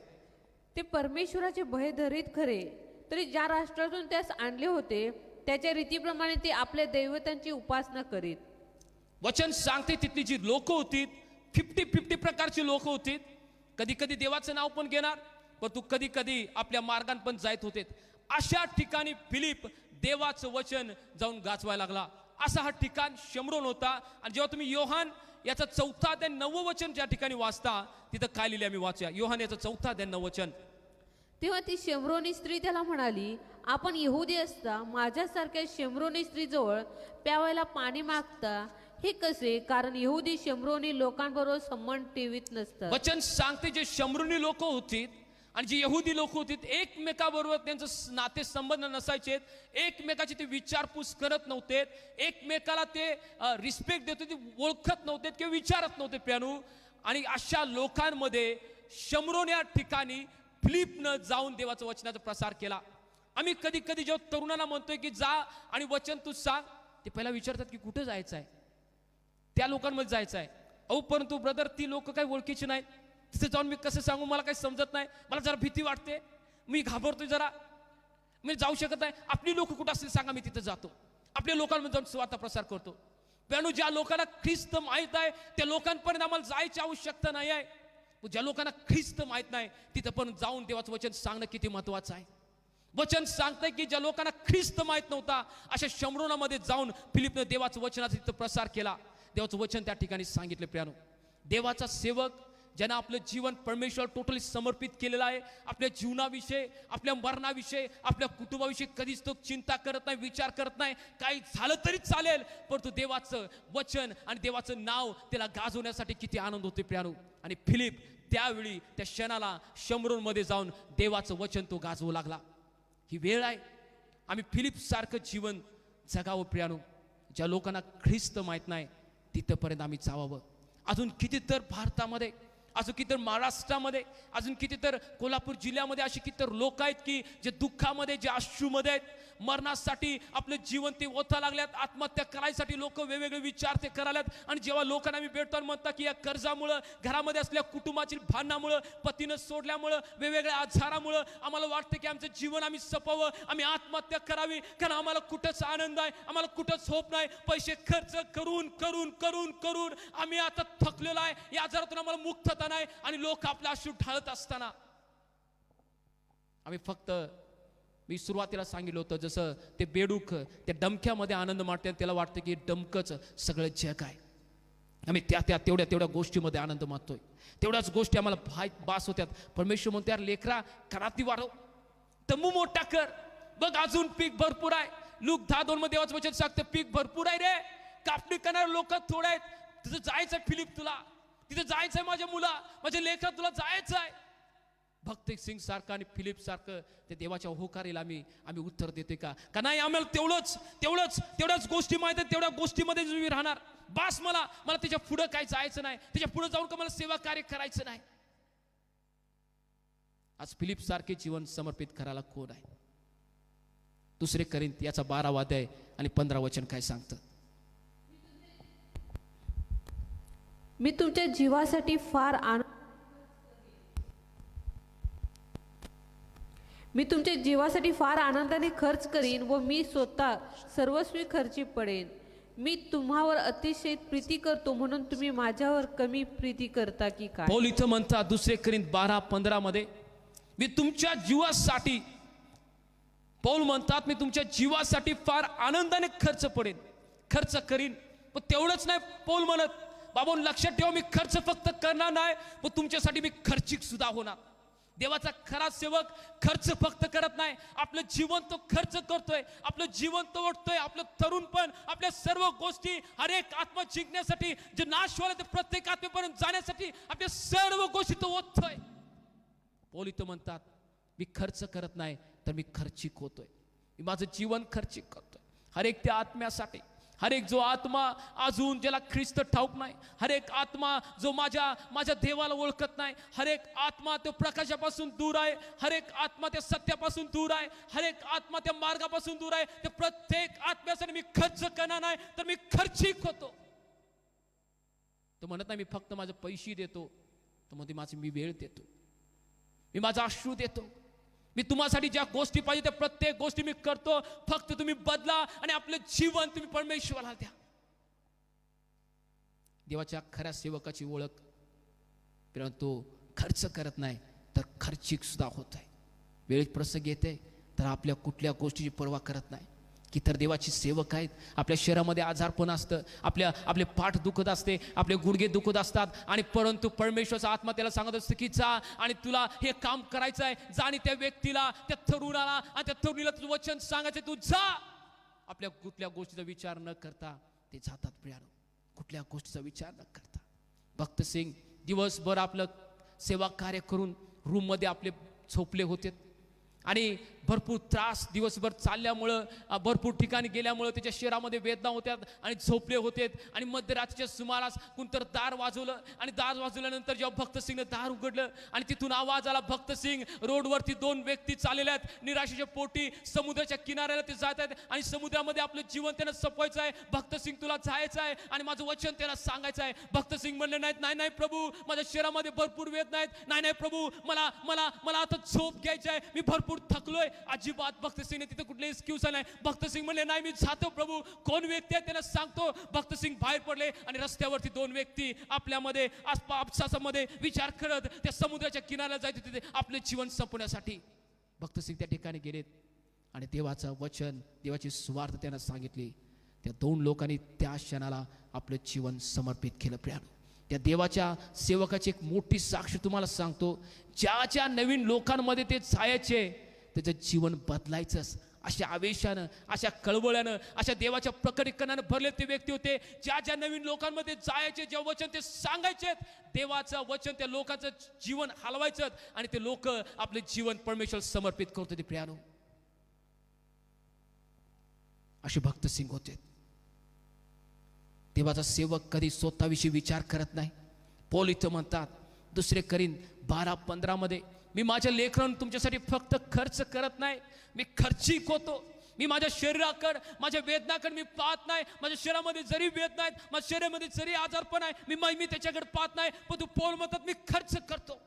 ते परमेश्वराचे भय धरीत खरे, तरी ज्या राष्ट्रातून त्यास आणले होते त्याच्या रीतीप्रमाणे ते आपल्या दैवतांची उपासना करीत. वचन सांगते तिथली जी लोक होती 50-50 प्रकारची लोक होती. कधी कधी देवाचं नाव पण घेणार, पण तू कधी कधी आपल्या मार्गान पण जायत होते. अशा ठिकाणी फिलिप देवाचं वचन जाऊन गाजवायला लागला. असा हा ठिकाण शमरोन होता. आणि जेव्हा तुम्ही योहान याचा 4 अध्याय 9 वचन ज्या ठिकाणी वाचता तिथं काय लिहिले आम्ही वाचूया. योहान याचा 4 अध्याय 9 वचन. तेव्हा ती शेमरोनी स्त्री त्याला म्हणाली, आपण यहुदी असता माझ्यासारख्या शेमरोनी स्त्रीजवळ प्यावायला पाणी मागता हे कसे? कारण यहुदी शेमरोनी लोकांबरोबर संबंध ठेवीत नसतात. वचन सांगते जे शमरोनी लोक होती आणि जी यहुदी लोक होती एकमेकाबरोबर त्यांचं नाते संबंध नसायचे, एकमेकाची ते विचारपूस करत नव्हते, एकमेकाला ते रिस्पेक्ट देत होते, ओळखत नव्हते किंवा विचारत नव्हते प्यानू. आणि अशा लोकांमध्ये शमरोन या ठिकाणी फिलिपनं जाऊन देवाचं वचनाचा प्रसार केला. आम्ही कधी कधी जेव्हा तरुणांना म्हणतोय की जा आणि वचन तू सांग, ते पहिला विचारतात की कुठं जायचं आहे, त्या लोकांमध्ये जायचं आहे. अहो परंतु ब्रदर ती लोक काही ओळखीची नाहीत, तिथे जाऊन मी कसं सांगू, मला काही समजत नाही, मला जरा भीती वाटते, मी घाबरतोय, जरा मी जाऊ शकत नाही. आपली लोक कुठं असतील सांगा, मी तिथे जातो, आपल्या लोकांमध्ये जाऊन स्वार्थ प्रसार करतो. पण ज्या लोकांना ख्रिस्त माहित आहे त्या लोकांपर्यंत आम्हाला जायची आवश्यकता नाही आहे. ज्या लोकांना ख्रिस्त माहित नाही तिथं पण जाऊन देवाचं वचन सांगणं किती महत्वाचं आहे. वचन सांगतंय की ज्या लोकांना ख्रिस्त माहित नव्हता अशा शमरोनामध्ये जाऊन फिलिपने देवाचं वचनाचा तिथं प्रसार केला. देवाचं वचन त्या ठिकाणी सांगितलं. प्रियानो, देवाचा सेवक ज्यांना आपलं जीवन परमेश्वर टोटली समर्पित केलेलं आहे, आपल्या जीवनाविषयी, आपल्या मरणाविषयी, आपल्या कुटुंबाविषयी कधीच तो चिंता करत नाही, विचार करत नाही, काही झालं तरी चालेल, परंतु देवाचं वचन आणि देवाचं नाव त्याला गाजवण्यासाठी किती आनंद होते प्रियानो. आणि फिलिप त्यावेळी त्या क्षणाला शमरोनमध्ये जाऊन देवाचं वचन तो गाजवू लागला. ही वेळ आहे आम्ही फिलिप सारखं जीवन जगावं प्रियानो. ज्या लोकांना ख्रिस्त माहित नाही तिथपर्यंत आम्ही जावावं. अजून किती तर भारतामध्ये, अजून किती तर महाराष्ट्रामध्ये, अजून किती तर कोल्हापूर जिल्ह्यामध्ये अशी किती तर लोक आहेत की जे दुःखामध्ये, जे अश्रूमध्ये आहेत, मरणासाठी आपलं जीवन ते ओथा लागल्यात, आत्महत्या करायसाठी लोक वेगवेगळे विचार ते करायलात. आणि जेव्हा लोकांना आम्ही भेटतो आणि म्हणतात की या कर्जामुळं, घरामध्ये असलेल्या कुटुंबाची भांडणामुळं, पतीनं सोडल्यामुळं, वेगवेगळ्या आजारामुळं आम्हाला वाटतं की आमचं जीवन आम्ही सपावं, आम्ही आत्महत्या करावी, कारण आम्हाला कुठंच आनंद आहे, आम्हाला कुठंच होप नाही, पैसे खर्च करून करून करून करून आम्ही आता थकलेलो आहे, या आजारातून आम्हाला मुक्तता नाही. आणि लोक आपले अश्रू ढाळत असताना आम्ही फक्त, मी सुरुवातीला सांगितलं होतं जसं ते बेडूक त्या डमक्यामध्ये आनंद मानते, त्याला वाटतं की डमकच सगळं जग आहे. आम्ही तेवढ्या गोष्टीमध्ये आनंद मानतोय, तेवढ्याच गोष्टी आम्हाला बास होत्यात. परमेश्वर म्हणतो यार लेकरा, कराती वाढव, तंबू मोठा कर, बघ अजून पीक भरपूर आहे. लूक 10:2 मध्ये देवाचं वचन सांगतं पीक भरपूर आहे रे, कापणी करणार लोक थोडे आहेत. तुझं जायचं फिलिप, तुला तिथे जायचंय, माझ्या मुला, माझ्या लेकरा तुला जायचं आहे. भक्त सिंग सारखं आणि फिलिप सारखं ते देवाच्या होकारीला आम्ही उत्तर देतोय का नाही? आम्हाला तेवढ्याच गोष्टी माहित आहेत, तेवढ्या गोष्टीमध्ये मी राहणार, बास, मला त्याच्या पुढे काय जायचं नाही, त्याच्या पुढे जाऊन का मला सेवा कार्य करायचं नाही. आज फिलिप सारखे जीवन समर्पित करायला कोण आहे? 2 कोरिंथ याचा 12 अध्याय आणि 15 वचन काय सांगतं? मी तुमच्या जीवासाठी फार आनंदाने खर्च करीन व मी स्वतः सर्वस्वी खर्ची पडेन. मी तुम्हावर अतिशय प्रीती करतो म्हणून तुम्ही माझ्यावर कमी प्रीती करता की काय? पौल इथं म्हणतात 2 कोरिंथ 12:15 मध्ये, मी तुमच्या जीवासाठी, पौल म्हणतात मी तुमच्या जीवासाठी फार आनंदाने खर्च करीन. पण तेवढंच नाही पौल म्हणत, बाबा लक्षात ठेवा, मी खर्च फक्त करणार नाही, पण तुमच्यासाठी मी खर्चिक सुद्धा होणार. देवाचा खरा सेवक खर्च फक्त करत नाही, आपलं जीवन तो खर्च करतोय, आपलं जीवन तो ओढतोय, आपलं तरुणपण, आपल्या सर्व गोष्टी, हर एक आत्मा जिंकण्यासाठी, जे नाश व्हायला ते प्रत्येक आत्मेपर्यंत जाण्यासाठी आपल्या सर्व गोष्टी तो ओढतोय. पौल इथं म्हणतात मी खर्च करत नाही तर मी खर्चिक होतोय, मी माझं जीवन खर्चिक करतोय, हर एक त्या आत्म्यासाठी, हर एक जो आत्मा अजून ज्याला ख्रिस्त ठाऊक नाही, हर एक आत्मा जो माझ्या देवाला ओळखत नाही, हर एक आत्मा तो प्रकाशापासून दूर आहे, हर एक आत्मा त्या सत्यापासून दूर आहे, हर एक आत्मा त्या मार्गापासून दूर आहे, त्या प्रत्येक आत्म्यासाठी मी खर्च करणार नाही तर मी खर्चिक होतो. तो म्हणत नाही मी फक्त माझे पैसे देतो, तो म्हणते माझी मी वेळ देतो, मी माझा अश्रू देतो, मी तुम्हासाठी ज्या गोष्टी पाहिजे त्या प्रत्येक गोष्टी मी करतो, फक्त तुम्ही बदला आणि आपलं जीवन तुम्ही परमेश्वराला द्या. देवाच्या खऱ्या सेवकाची ओळख, परंतु खर्च करत नाही तर खर्चिक सुद्धा होत आहे. वेळेत प्रसंग येते तर आपल्या कुठल्या गोष्टीची पर्वा करत नाही. की तर देवाची सेवक आहेत, आपल्या शरीरामध्ये आजारपण असतं, आपले पाठ दुखत असते, आपले गुडघे दुखत असतात, आणि परंतु परमेश्वराचा आत्मा त्याला सांगत असतं की जा आणि तुला हे काम करायचं आहे, जा आणि त्या व्यक्तीला, त्या तरुणाला आणि त्या तरुणीला तुझं वचन सांगायचं, तू जा. आपल्या कुठल्या गोष्टीचा विचार न करता ते जातात प्रियानो, कुठल्या गोष्टीचा विचार न करता. भक्त सिंग दिवसभर आपलं सेवा कार्य करून रूममध्ये आपले झोपले होते आणि भरपूर त्रास दिवसभर चालल्यामुळं, भरपूर ठिकाणी गेल्यामुळं त्याच्या शरीरामध्ये वेदना होत्या आणि झोपले होते. आणि मध्यरात्रीच्या सुमारास कोणतर दार वाजवलं आणि दार वाजवल्यानंतर जेव्हा भक्त सिंगने दार उघडलं आणि तिथून आवाज आला, भक्त सिंग रोडवरती 2 व्यक्ती चाललेल्या आहेत, निराशेच्या पोटी समुद्राच्या किनाऱ्याला ते जात आहेत आणि समुद्रामध्ये आपलं जीवन त्यांना संपवायचं आहे. भक्त सिंग तुला जायचं आहे आणि माझं वचन त्यांना सांगायचं आहे. भक्त सिंग म्हणले नाहीत, नाही नाही प्रभू, माझ्या शरीरामध्ये भरपूर वेदना आहेत, नाही नाही प्रभू, मला मला मला आता झोप घ्यायची आहे, मी भरपूर थकलोय. अजिबात भक्त सिंगने तिथे कुठले एक्सक्यूज नाही. भक्त सिंग म्हणले नाही मी जातो प्रभू, कोण व्यक्ती आहे त्यांना सांगतो. भक्त सिंग बाहेर पडले आणि रस्त्यावरती 2 व्यक्ती आपल्यामध्ये आपसामध्ये विचार करत त्या समुद्राच्या किनाऱ्याला जायचे तिथे आपले जीवन संपवण्यासाठी. भक्त सिंग त्या ठिकाणी गेलेत आणि देवाचं वचन, देवाची सुवार्थ त्यांना सांगितली. त्या 2 लोकांनी त्या क्षणाला आपलं जीवन समर्पित केलं. प्रियानो, त्या देवाच्या सेवकाची एक मोठी साक्ष तुम्हाला सांगतो, ज्या नवीन लोकांमध्ये ते जायचे त्याचं जीवन बदलायचंच. अशा आवेशानं, अशा कळवळ्यानं, अशा देवाच्या प्रकटीकरणानं भरले ते व्यक्ती होते. ज्या नवीन लोकांमध्ये जायचे, जे वचन ते सांगायचे, देवाचं वचन त्या लोकांचं जीवन हलवायचं आणि ते लोक आपले जीवन परमेश्वर समर्पित करत होते. प्रियानो, असे भक्त सिंग होते. देवाचा सेवक कधी स्वतःविषयी विचार करत नाही. पौल इथं म्हणतात, दुसरे करीन 12:15 मध्ये, मी माझ्या लेकरांना तुमच्यासाठी फक्त खर्च करत नाही, मी खर्चिक होतो. मी माझ्या शरीराकडे, माझ्या वेदनाकडे मी पाहत नाही. माझ्या शरीरामध्ये जरी वेदना आहेत, माझ्या शरीरामध्ये जरी आजारपण आहे, मी त्याच्याकडे पाहत नाही. पण तू पौल म्हणतात मी खर्च करतो,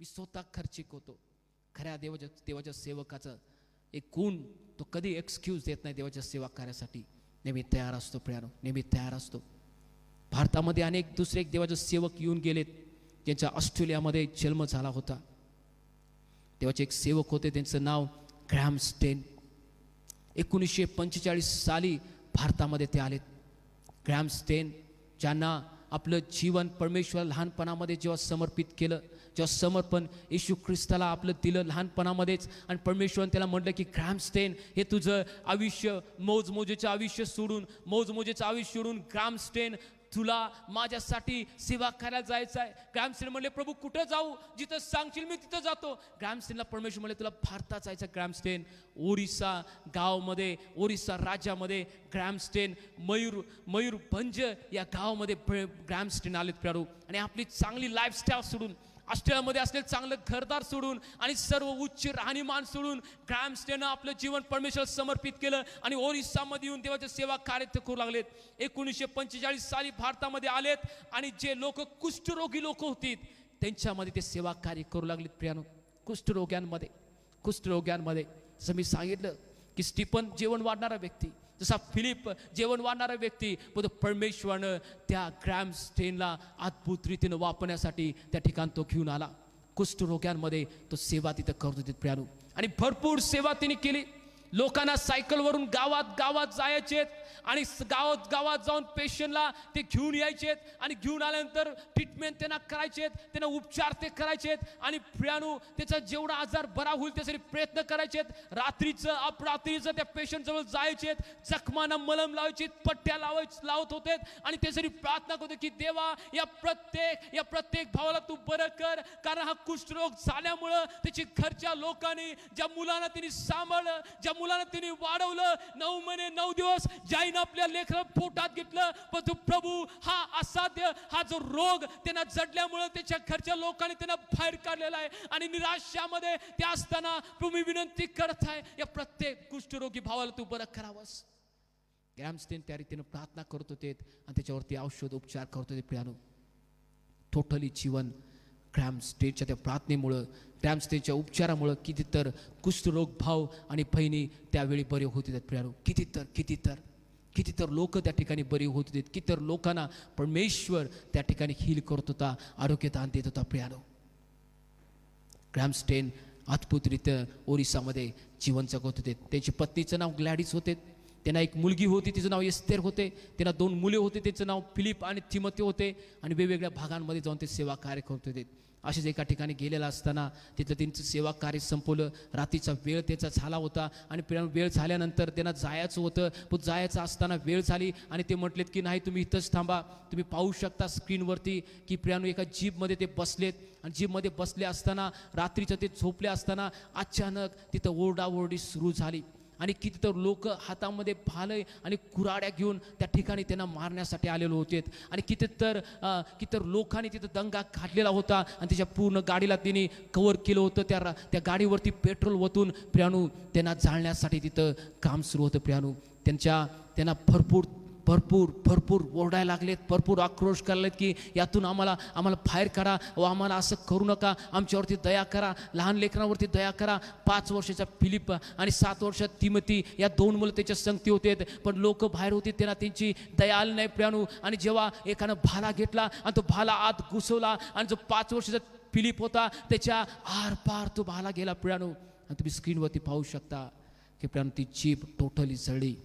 मी स्वतः खर्चिक होतो. खऱ्या देवाच्या सेवकाचं एक गुण, तो कधी एक्सक्यूज देत नाही. देवाच्या सेवा कार्यासाठी नेहमी तयार असतो. प्रियानो, नेहमी तयार असतो. भारतामध्ये अनेक दुसरे एक देवाचे सेवक येऊन गेलेत, ज्यांचा ऑस्ट्रेलियामध्ये जन्म झाला होता. देवाचे एक सेवक होते, त्यांचं नाव ग्रॅहम स्टेन. 1945 साली भारतामध्ये ते आलेत. ग्रॅहम स्टेन, ज्यांना आपलं जीवन परमेश्वर लहानपणामध्ये जेव्हा समर्पित केलं, जेव्हा समर्पण येशू ख्रिस्ताला आपलं दिलं लहानपणामध्येच, आणि परमेश्वराने त्याला म्हटलं की ग्रॅहम स्टेन, हे तुझं आयुष्य मौजमोजेचं आयुष्य सोडून, ग्रॅहम स्टेन तुला माझ्यासाठी सेवा करायला जायचं आहे. ग्रॅहम स्टेन म्हणले, प्रभू कुठं जाऊ, जिथं सांगशील मी तिथं जातो. ग्रॅहम स्टेनला परमेश्वर म्हणले, तुला भारतात जायचं. ग्रॅहम स्टेन ओरिसा गावामध्ये, ओरिसा राज्यामध्ये ग्रॅहम स्टेन मयूरभंज या गावामध्ये ग्रॅहम स्टेन आलेत प्यारो. आणि आपली चांगली लाईफस्टाईल सोडून, ऑस्ट्रेलियामध्ये असलेलं चांगलं घरदार सोडून आणि सर्व उच्च राहणीमान सोडून ग्रॅहम स्टेननं आपलं जीवन परमेश्वर समर्पित केलं आणि ओरिसामध्ये येऊन देवाची सेवा कार्य करू लागलेत. 1945 साली भारतामध्ये आलेत आणि जे लोक कुष्ठरोगी लोक होती त्यांच्यामध्ये ते सेवा कार्य करू लागलेत. प्रियानो, कुष्ठरोग्यांमध्ये जसं मी सांगितलं की स्टीफन जेवण वाढणारा व्यक्ती, जसा फिलिप जेवण वाढणारा व्यक्ती, पण परमेश्वरानं त्या ग्रॅहम स्टेनला अद्भुत रीतीनं वापरण्यासाठी त्या ठिकाणी तो घेऊन आला. कुष्ठरोग्यांमध्ये तो सेवा तिथं करत होते प्रियानो. आणि भरपूर सेवा तिने केली. लोकांना सायकलवरून गावात जायचे आणि गावात जाऊन पेशंटला ते घेऊन यायचेत आणि घेऊन आल्यानंतर ट्रीटमेंट त्यांना करायचेत, त्यांना उपचार ते करायचेत आणि प्रियानो त्याचा जेवढा आजार बरा होईल त्यासाठी प्रयत्न करायचेत. रात्रीचं अपरात्रीचं त्या पेशंट जवळ जायचेत, जखमांना मलम लावायचे, पट्ट्या लावत होते आणि त्यासाठी प्रार्थना करतो की देवा या प्रत्येक भावाला तू बरं कर. कारण हा कुष्ठरोग झाल्यामुळं त्याची घरच्या लोकांनी, ज्या मुलांना तिने सांभाळलं, ज्या मुलांना तिने वाढवलं, 9 महिने 9 दिवस माझ्या आईनं आपल्या लेकरं पोटात घेतलं, पण तो प्रभू हा असाध्य हा जो रोग त्यांना जडल्यामुळे त्याच्या घरच्या लोकांनी त्यांना बाहेर काढलेला आहे. आणि निराशामध्ये ते असताना तुम्ही विनंती करत आहे या प्रत्येक कुष्ठरोगी भावाला तू बरं करावंस. ग्रॅमस्टेन त्या रीतीनं प्रार्थना करत होते आणि त्याच्यावरती औषध उपचार करत होते. प्रियानो, टोटली जीवन ग्रॅमस्टेनच्या त्या प्रार्थनेमुळं, ग्रॅमस्टेनच्या उपचारामुळं कितीतर कुष्ठरोग भाव आणि बहिणी त्यावेळी बरे होत होते. प्रियानो, कितीतर लोक त्या ठिकाणी बरी होत होते. कितीतर लोकांना परमेश्वर त्या ठिकाणी हील करत होता, आरोग्यदान देत होता. प्रियानो, ग्रॅमस्टेन अद्भुतरित्या ओरिसामध्ये जीवन जगत होते. त्यांची पत्नीचं नाव ग्लॅडिस होते. त्यांना एक मुलगी होती, तिचं नाव एस्तेर होते. त्यांना 2 मुले होते, त्याचं नाव फिलिप आणि थिमोथी होते. आणि वेगवेगळ्या भागांमध्ये जाऊन ते सेवा कार्य करत होते. असेच एका ठिकाणी गेलेला असताना तिथलं त्यांचं सेवा कार्य संपवलं. रात्रीचा वेळ त्याचा झाला होता आणि वेळ झाल्यानंतर त्यांना जायचं होतं. पण जायचं असताना वेळ झाली आणि ते म्हटलेत की नाही, तुम्ही इथंच थांबा. तुम्ही पाहू शकता स्क्रीनवरती की प्रियानो एका जीपमध्ये ते बसलेत. आणि जीपमध्ये बसले असताना रात्रीचं ते झोपले असताना अचानक तिथं ओरडाओरडी सुरू झाली. आणि कितीतर लोक हातामध्ये भाले आणि कुऱ्हाड्या घेऊन त्या ठिकाणी त्यांना मारण्यासाठी आलेले होते. आणि कितीतर लोकांनी तिथं दंगा घातलेला होता आणि त्याच्या पूर्ण गाडीला त्यांनी कव्हर केलं होतं. त्या गाडीवरती पेट्रोल ओतून प्रियानो त्यांना जाळण्यासाठी तिथं काम सुरू होतं. प्रियानो, त्यांना भरपूर ओरडायला लागलेत, भरपूर आक्रोश करायलेत की यातून आम्हाला बाहेर काढा व आम्हाला असं करू नका, आमच्यावरती दया करा, लहान लेकरांवरती दया करा. 5 वर्षाचा फिलिप आणि 7 वर्षाचा तिमोथी या 2 मुलं त्याच्या संगती होते. पण लोक बाहेर होते, त्यांना त्यांची दया आली नाही. प्रियानो, आणि जेव्हा एकानं भाला घेतला आणि तो भाला आत घुसवला आणि जो 5 वर्षाचा फिलिप होता त्याच्या आरपार तो भाला गेला. प्रियानो, आणि तुम्ही स्क्रीनवरती पाहू शकता की प्रियानो ती जीप टोटली जळली.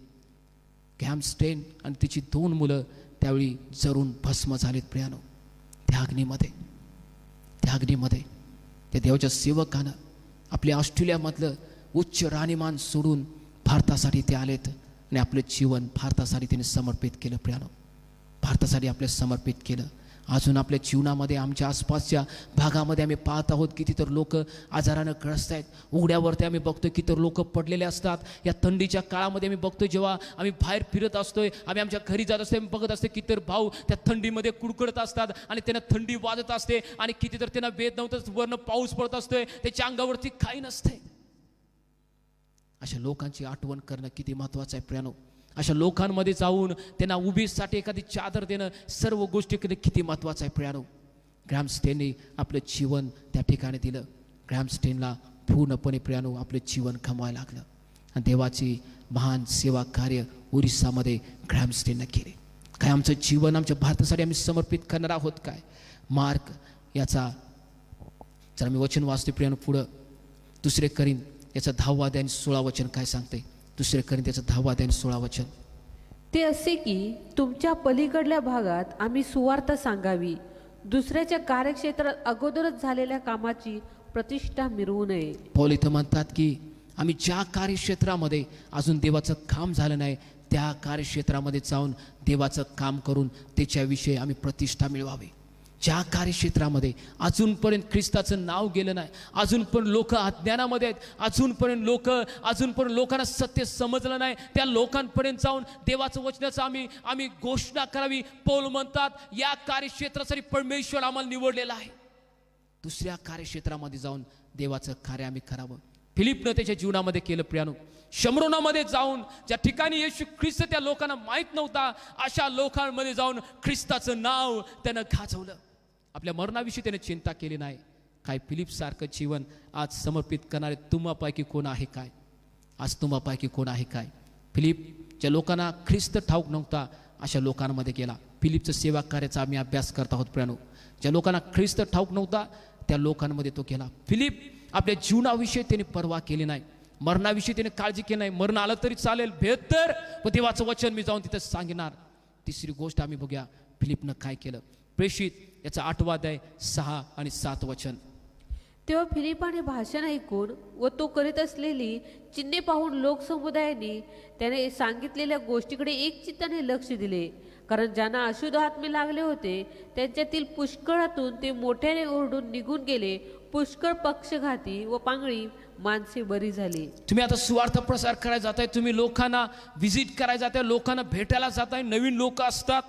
ग्रॅमस्टेन आणि तिची 2 मुलं त्यावेळी जरून भस्म झालेत. प्रियानो, त्या अग्नीमध्ये त्या देवाच्या सेवकानं आपल्या ऑस्ट्रेलियामधलं उच्च राहणीमान सोडून भारतासाठी ते आलेत आणि आपलं जीवन भारतासाठी त्यांनी समर्पित केलं. प्रियानो, भारतासाठी आपलं समर्पित केलं. अजून आपल्या जीवनामध्ये आमच्या आसपासच्या भागामध्ये आम्ही पाहत आहोत कितीतर लोक आजारानं ग्रस्त आहेत. उघड्यावरती आम्ही बघतोय कितीतर लोक पडलेले असतात. या थंडीच्या काळामध्ये आम्ही बघतोय, जेव्हा आम्ही बाहेर फिरत असतोय, आम्ही आमच्या घरी जात असतोय, आम्ही बघत असतो कितीतर भाऊ त्या थंडीमध्ये कुडकुडत असतात आणि त्यांना थंडी वाजत असते आणि कितीतर त्यांना वेद नव्हतं, वरनं पाऊस पडत असतोय, त्याच्या अंगावरती काही नसते. अशा लोकांची आठवण करणं किती महत्त्वाचं आहे. प्रियानो, अशा लोकांमध्ये जाऊन त्यांना उभीसाठी एखादी चादर देणं, सर्व गोष्टी करणं किती महत्त्वाचं आहे. प्रियानो, ग्रॅमस्टेनने आपलं जीवन त्या ठिकाणी दिलं. ग्रॅमस्टेनला पूर्णपणे प्रियानो आपलं जीवन गमवायला लागलं आणि देवाची महान सेवा कार्य ओरिसामध्ये ग्रॅमस्टेनने केले. काय आमचं जीवन आमच्या भारतासाठी आम्ही समर्पित करणार आहोत काय? मार्क याचा जर मी वचन वाचते प्रियानो पुढं, 2 करीन याचा 10वा अध्याय आणि 16 वचन काय सांगते? 2 करीन त्याचं 10वा अध्याय आणि 16 वचन. ते असे की तुमच्या पलीकडल्या भागात आम्ही सुवार्ता सांगावी, दुसऱ्याच्या कार्यक्षेत्रात अगोदरच झालेल्या कामाची प्रतिष्ठा मिरवू नये. पौल इथं म्हणतात की आम्ही ज्या कार्यक्षेत्रामध्ये अजून देवाचं काम झालं नाही त्या कार्यक्षेत्रामध्ये जाऊन देवाचं काम करून त्याच्याविषयी आम्ही प्रतिष्ठा मिळवावी. ज्या कार्यक्षेत्रामध्ये अजूनपर्यंत ख्रिस्ताचं नाव गेलं नाही, अजून पण लोक अज्ञानामध्ये आहेत, अजूनपर्यंत लोकांना सत्य समजलं नाही, त्या लोकांपर्यंत जाऊन देवाचं वचनाचं आम्ही घोषणा करावी. पौल म्हणतात या कार्यक्षेत्रासाठी परमेश्वर आम्हाला निवडलेला आहे. दुसऱ्या कार्यक्षेत्रामध्ये जाऊन देवाचं कार्य आम्ही करावं. फिलिपनं त्याच्या जीवनामध्ये केलं. प्रियानो, शमरोनामध्ये जाऊन ज्या ठिकाणी येशू ख्रिस्त त्या लोकांना माहीत नव्हता, अशा लोकांमध्ये जाऊन ख्रिस्ताचं नाव त्यानं गाजवलं. आपल्या मरणाविषयी त्याने चिंता केली नाही. काय फिलिप सारखं जीवन आज समर्पित करणारे तुम्हापैकी कोण आहे काय? आज तुम्हापैकी कोण आहे काय? फिलिप ज्या लोकांना ख्रिस्त ठाऊक नव्हता अशा लोकांमध्ये गेला. फिलिपचं सेवा कार्याचा आम्ही अभ्यास करत आहोत. प्रियानो, ज्या लोकांना ख्रिस्त ठाऊक नव्हता त्या लोकांमध्ये तो गेला. फिलिप आपल्या जीवनाविषयी त्याने पर्वा केली नाही, मरणाविषयी त्याने काळजी केली नाही. मरण आलं तरी चालेल, बेहतर व देवाचं वचन मी जाऊन तिथं सांगणार. तिसरी गोष्ट आम्ही बघूया फिलिपनं काय केलं. प्रेषित याचा 8वा अध्याय 6 आणि 7 वचन. तेव्हा फिलिपाने भाषण ऐकून व तो करीत असलेली चिन्हे पाहून लोकसमुदायाने त्याने सांगितलेल्या गोष्टीकडे एकचित्ताने लक्ष दिले. कारण ज्यांना अशुद्ध आत्मे लागले होते त्यांच्यातील पुष्कळातून ते मोठ्याने ओरडून निघून गेले. पुष्कळ पक्षघाती व पांगळी माणसे बरी झाली. तुम्ही आता सुवार्थ प्रसार करायला जाताय, तुम्ही लोकांना व्हिजिट करायला जाताय, लोकांना भेटायला जाताय, नवीन लोक असतात.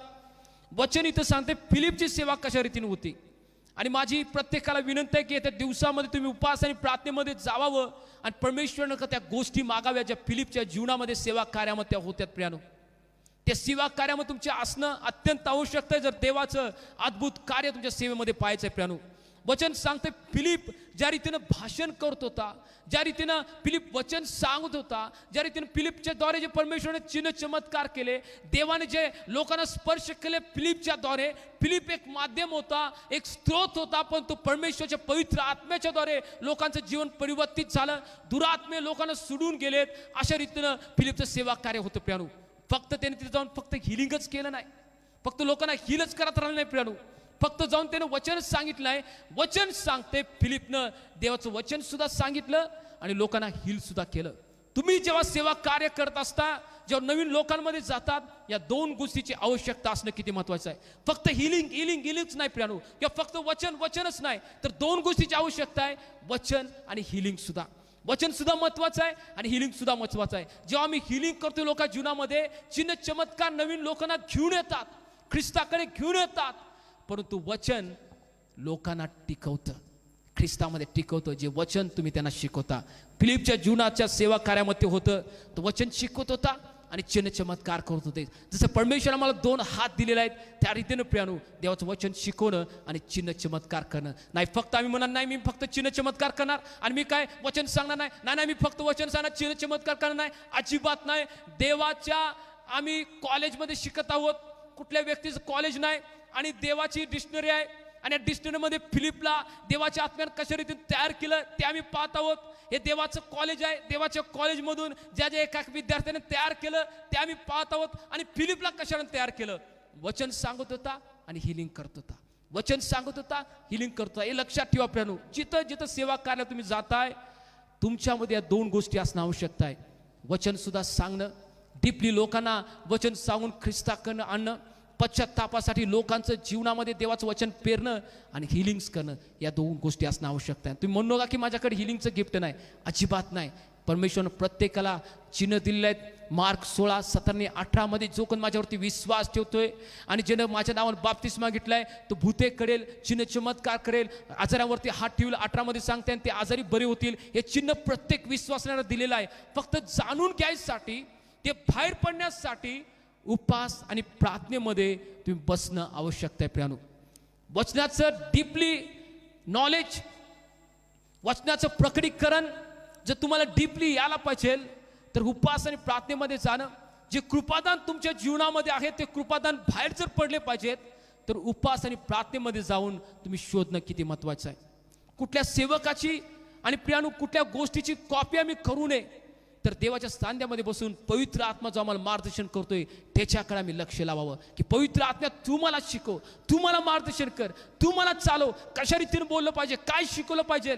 वचन इथं सांगते फिलिपची सेवा कशा रीतीने होती. आणि माझी प्रत्येकाला विनंती आहे की येत्या दिवसामध्ये तुम्ही उपवास आणि प्रार्थनेमध्ये जावावं आणि परमेश्वरनं त्या गोष्टी मागाव्या ज्या फिलिपच्या जीवनामध्ये सेवा कार्यामध्ये त्या होत्यात. प्रियानो, त्या सेवा कार्यामध्ये तुमचे असणं अत्यंत आवश्यक आहे जर देवाचं अद्भुत कार्य तुमच्या सेवेमध्ये पाहायचं आहे. प्रियानो, वचन सांगते फिलिप ज्या रीतीनं भाषण करत होता, ज्या रीतीनं फिलिप वचन सांगत होता, ज्या रीतीनं फिलिपच्या द्वारे जे परमेश्वराने चिन्ह चमत्कार केले, देवाने जे लोकांना स्पर्श केले फिलिपच्या द्वारे. फिलिप एक माध्यम होता, एक स्त्रोत होता, पण तो परमेश्वराच्या पवित्र आत्म्याच्या द्वारे लोकांचं जीवन परिवर्तित झालं. दुरात्मे लोकांना सोडून गेलेत. अशा रीतीनं फिलिपचं सेवा कार्य होतं. प्रियानो, फक्त त्याने तिथे जाऊन फक्त हिलिंगच केलं नाही, फक्त लोकांना हिलच करत राहिलं नाही. प्रियानो, फक्त जाऊन त्यानं वचन सांगितलं आहे. वचन सांगते फिलिपनं देवाचं वचन सुद्धा सांगितलं आणि लोकांना हिल सुद्धा केलं. तुम्ही जेव्हा सेवा कार्य करत असता, जेव्हा नवीन लोकांमध्ये जातात, या दोन गोष्टीची आवश्यकता असणं किती महत्वाचं आहे. फक्त हिलिंगच नाही प्रियानो, किंवा फक्त वचनच नाही, तर दोन गोष्टीची आवश्यकता आहे, वचन आणि हिलिंग सुद्धा. वचन सुद्धा महत्वाचं आहे आणि हिलिंग सुद्धा महत्वाचं आहे. जेव्हा आम्ही हिलिंग करतो लोकांच्या जीवनामध्ये, चिन्ह चमत्कार नवीन लोकांना घेऊन येतात, ख्रिस्ताकडे घेऊन येतात, परंतु वचन लोकांना टिकवतं, ख्रिस्तामध्ये टिकवतं. जे वचन तुम्ही त्यांना शिकवता, फिलिपच्या जीवनाच्या सेवा कार्यामध्ये होतं, तो वचन शिकवत होता आणि चिन्ह चमत्कार करत होते. जसं परमेश्वर आम्हाला दोन हात दिलेले आहेत, त्या रीतीनं प्रियानो देवाचं वचन शिकवणं आणि चिन्ह चमत्कार करणं. नाही फक्त आम्ही म्हणणार नाही मी फक्त चिन्ह चमत्कार करणार आणि मी काय वचन सांगणार नाही, मी फक्त वचन सांगणार, चिन्ह चमत्कार करणार नाही, अजिबात नाही. देवाच्या आम्ही कॉलेजमध्ये शिकत आहोत, कुठल्या व्यक्तीचं कॉलेज नाही, आणि देवाची डिक्शनरी आहे, आणि या डिक्शनरीमध्ये फिलिपला देवाच्या आत्म्याने कशा रीतीने तयार केलं ते आम्ही पाहत आहोत. हे देवाचं कॉलेज आहे, देवाच्या कॉलेजमधून ज्या एका विद्यार्थ्याने तयार केलं ते आम्ही पाहत आहोत. आणि फिलिपला कशाने तयार केलं? वचन सांगत होता आणि हिलिंग करत होता, वचन सांगत होता, हिलिंग करत होता. हे लक्षात ठेवा प्रियानो, जिथं जिथं सेवा कार्य तुम्ही जाताय, तुमच्यामध्ये या दोन गोष्टी असणं आवश्यक आहे. वचन सुद्धा सांगणं, डीपली लोकांना वचन सांगून ख्रिस्ताकडे आणणं, पश्चात्तापासाठी लोकांचं जीवनामध्ये देवाचं वचन पेरणं आणि हिलिंग्स करणं, या दोन गोष्टी असणं आवश्यक आहे. तुम्ही म्हणू नका की माझ्याकडे हिलिंगचं गिफ्ट नाही, अजिबात नाही. परमेश्वरनं प्रत्येकाला चिन्ह दिलेले आहेत. मार्क 16:17-18 मध्ये जो कोण माझ्यावरती विश्वास ठेवतोय आणि ज्यानं माझ्या नावानं बाप्तिस्मा घेतलाय तो भूते करेल, चिन्ह चमत्कार करेल, आजारावरती हात ठेवला 18 मध्ये सांगते, आणि ते आजारी बरे होतील. हे चिन्ह प्रत्येक विश्वासणाऱ्याला दिलेलं आहे. फक्त जाणून घ्यायसाठी, ते बाहेर पडण्यासाठी उपवास आणि प्रार्थनेमध्ये तुम्ही बसणं आवश्यक आहे. प्रियानो, वचनाचं डीपली नॉलेज, वचनाचं प्रकटीकरण जर तुम्हाला डीपली यायला पाहिजे तर उपवास आणि प्रार्थनेमध्ये जाणं. जे कृपादान तुमच्या जीवनामध्ये आहे ते कृपादान बाहेर जर पडले पाहिजेत तर उपवास आणि प्रार्थनेमध्ये जाऊन तुम्ही शोधणं किती महत्वाचं आहे. कुठल्या सेवकाची आणि प्रियानो कुठल्या गोष्टीची कॉपी आम्ही करू नये, तर देवाच्या सांध्यामध्ये बसून पवित्र आत्मा जो आम्हाला मार्गदर्शन करतोय त्याच्याकडे आम्ही लक्ष लावावं की पवित्र आत्म्या तू मला शिकव, तू मला मार्गदर्शन कर, तू मला चालव, कशा रीतीने बोललं पाहिजे, काय शिकवलं पाहिजे.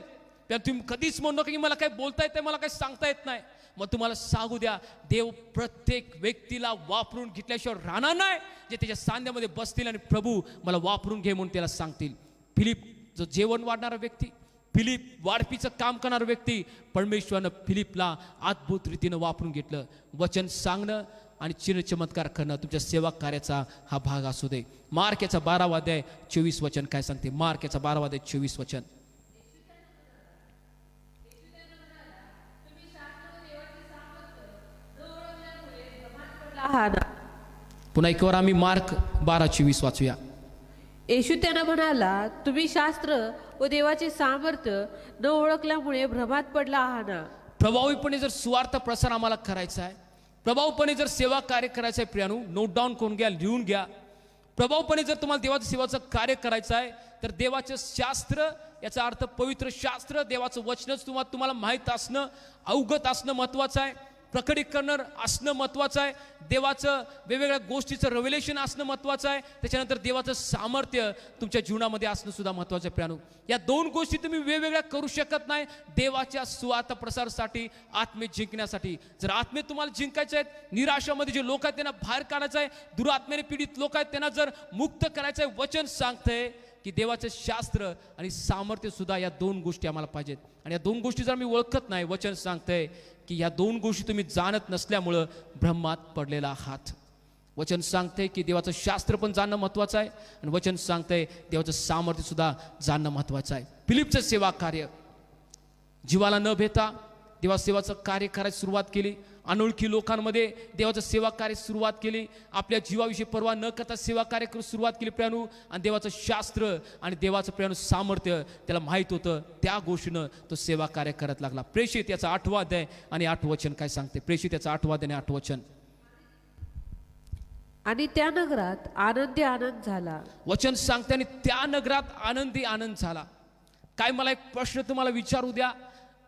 तुम्ही कधीच म्हणू नका की मला काय बोलता येत नाही, मला काय सांगता येत नाही. मग तुम्हाला सांगू द्या, देव प्रत्येक व्यक्तीला वापरून घेतल्याशिवाय राहणार नाही. जे त्याच्या सांध्यामध्ये बसतील आणि प्रभू मला वापरून घे म्हणून त्याला सांगतील. फिलिप जो जेवण वाढणारा व्यक्ती, फिलिप वाढपीचं काम करणारा व्यक्ती, परमेश्वरानं फिलिपला अद्भुत रीतीनं वापरून घेतलं. वचन सांगणं आणि चिन्ह चमत्कार करणं तुमच्या सेवा कार्याचा हा भाग असू दे. मार्क याचा 12वा अध्याय 24 वचन काय सांगते? मार्क याचा 12वा अध्याय 24 वचन. पुन्हा एक वर आम्ही मार्क 12:24 वाचूया. येशू त्यांना म्हणाला, तुम्ही शास्त्र व देवाचे सामर्थ्य न ओळखल्यामुळे भ्रमात पडला आहात ना. प्रभावीपणे जर सुवार्थ प्रसार आम्हाला करायचा आहे, प्रभावीपणे जर सेवा कार्य करायचं आहे, प्रियानो नोट डाऊन करून घ्या, लिहून घ्या. प्रभावीपणे जर तुम्हाला देवाचं सेवाचं कार्य करायचं आहे तर देवाचं शास्त्र, याचा अर्थ पवित्र शास्त्र, देवाचं वचनच तुम्हाला माहीत असणं, अवगत असणं महत्वाचं आहे. प्रकटीकरण असणं महत्वाचं आहे. देवाचं वेगवेगळ्या गोष्टीचं रेव्हेलेशन असणं महत्वाचं आहे. त्याच्यानंतर देवाचं सामर्थ्य तुमच्या जीवनामध्ये असणं सुद्धा महत्वाचं आहे. प्रियानो, या दोन गोष्टी तुम्ही वेगवेगळ्या करू शकत नाही देवाच्या सुवार्थ प्रसारासाठी, आत्मे जिंकण्यासाठी. जर आत्मे तुम्हाला जिंकायचे आहेत, निराशामध्ये जे लोक आहेत त्यांना बाहेर काढायचं आहे, दुरात्म्याने पीडित लोक आहेत त्यांना जर मुक्त करायचं आहे, वचन सांगतंय की देवाचं शास्त्र आणि सामर्थ्य सुद्धा या दोन गोष्टी आम्हाला पाहिजेत. आणि या दोन गोष्टी जर मी ओळखत नाही, वचन सांगतंय की या दोन गोष्टी तुम्ही जाणत नसल्यामुळं ब्रह्मात पडलेला आहात. वचन सांगते की देवाचं शास्त्र पण जाणणं महत्वाचं आहे आणि वचन सांगतंय देवाचं सामर्थ्य सुद्धा जाणणं महत्वाचं आहे. फिलिपचं सेवा कार्य, जीवाला न भेटा देवा सेवाचं कार्य करायला सुरुवात केली. अनोळखी लोकांमध्ये देवाचं सेवा कार्य सुरुवात केली. आपल्या जीवाविषयी पर्वा न करता सेवा कार्य करू सुरुवात केली प्रियानू. आणि देवाचं शास्त्र आणि देवाचं प्रियानू सामर्थ्य त्याला माहीत होतं. त्या गोष्टीनं तो सेवा कार्य करत लागला. प्रेषित याचा 8वा अध्याय आणि 8 वचन काय सांगते? प्रेषित याचा 8वा अध्याय आणि 8 वचन. आणि त्या नगरात आनंदी आनंद झाला. वचन सांगते आणि त्या नगरात आनंदी आनंद झाला. काय, मला एक प्रश्न तुम्हाला विचारू द्या.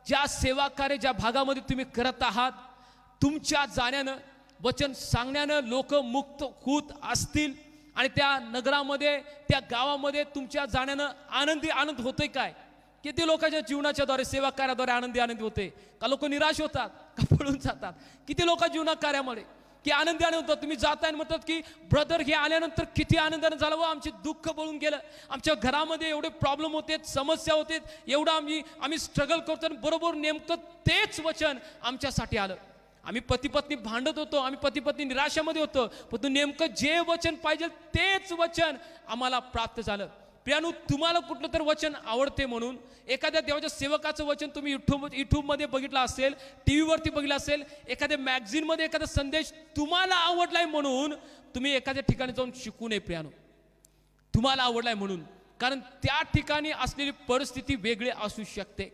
ज्या सेवा कार्य ज्या भागामध्ये तुम्ही करत आहात, तुमच्या जाण्यानं वचन सांगण्यानं लोक मुक्त होत असतील आणि त्या नगरामध्ये त्या गावामध्ये तुमच्या जाण्यानं आनंदी आनंद होतोय काय? किती लोकांच्या जीवनाच्या द्वारे सेवा कार्याद्वारे आनंदी आनंद होते? का लोक निराश होतात? का पळून जातात? किती लोक जीवना कार्यामध्ये की आनंदी आनंद होतात. तुम्ही जाताय म्हणतात की ब्रदर हे आल्यानंतर किती आनंदानं झालं, व आमचे दुःख पळून गेलं, आमच्या घरामध्ये एवढे प्रॉब्लेम होते, समस्या होते, एवढं आम्ही स्ट्रगल करतो. बरोबर नेमकं तेच वचन आमच्यासाठी आलं. आम्ही पती पत्नी भांडत होतो, आम्ही पती पत्नी निराशामध्ये होतो, पण तू जे वचन पाहिजे तेच वचन आम्हाला प्राप्त झालं. प्रियानू, तुम्हाला कुठलं तर वचन आवडते म्हणून एखाद्या देवाच्या सेवकाचं वचन तुम्ही युट्यूबमध्ये बघितलं असेल, टी व्हीवरती बघितलं असेल, एखाद्या मॅगझिनमध्ये एखादा संदेश तुम्हाला आवडलाय म्हणून तुम्ही एखाद्या ठिकाणी जाऊन शिकू नये प्रियानू. तुम्हाला आवडलाय म्हणून, कारण त्या ठिकाणी असलेली परिस्थिती वेगळी असू शकते,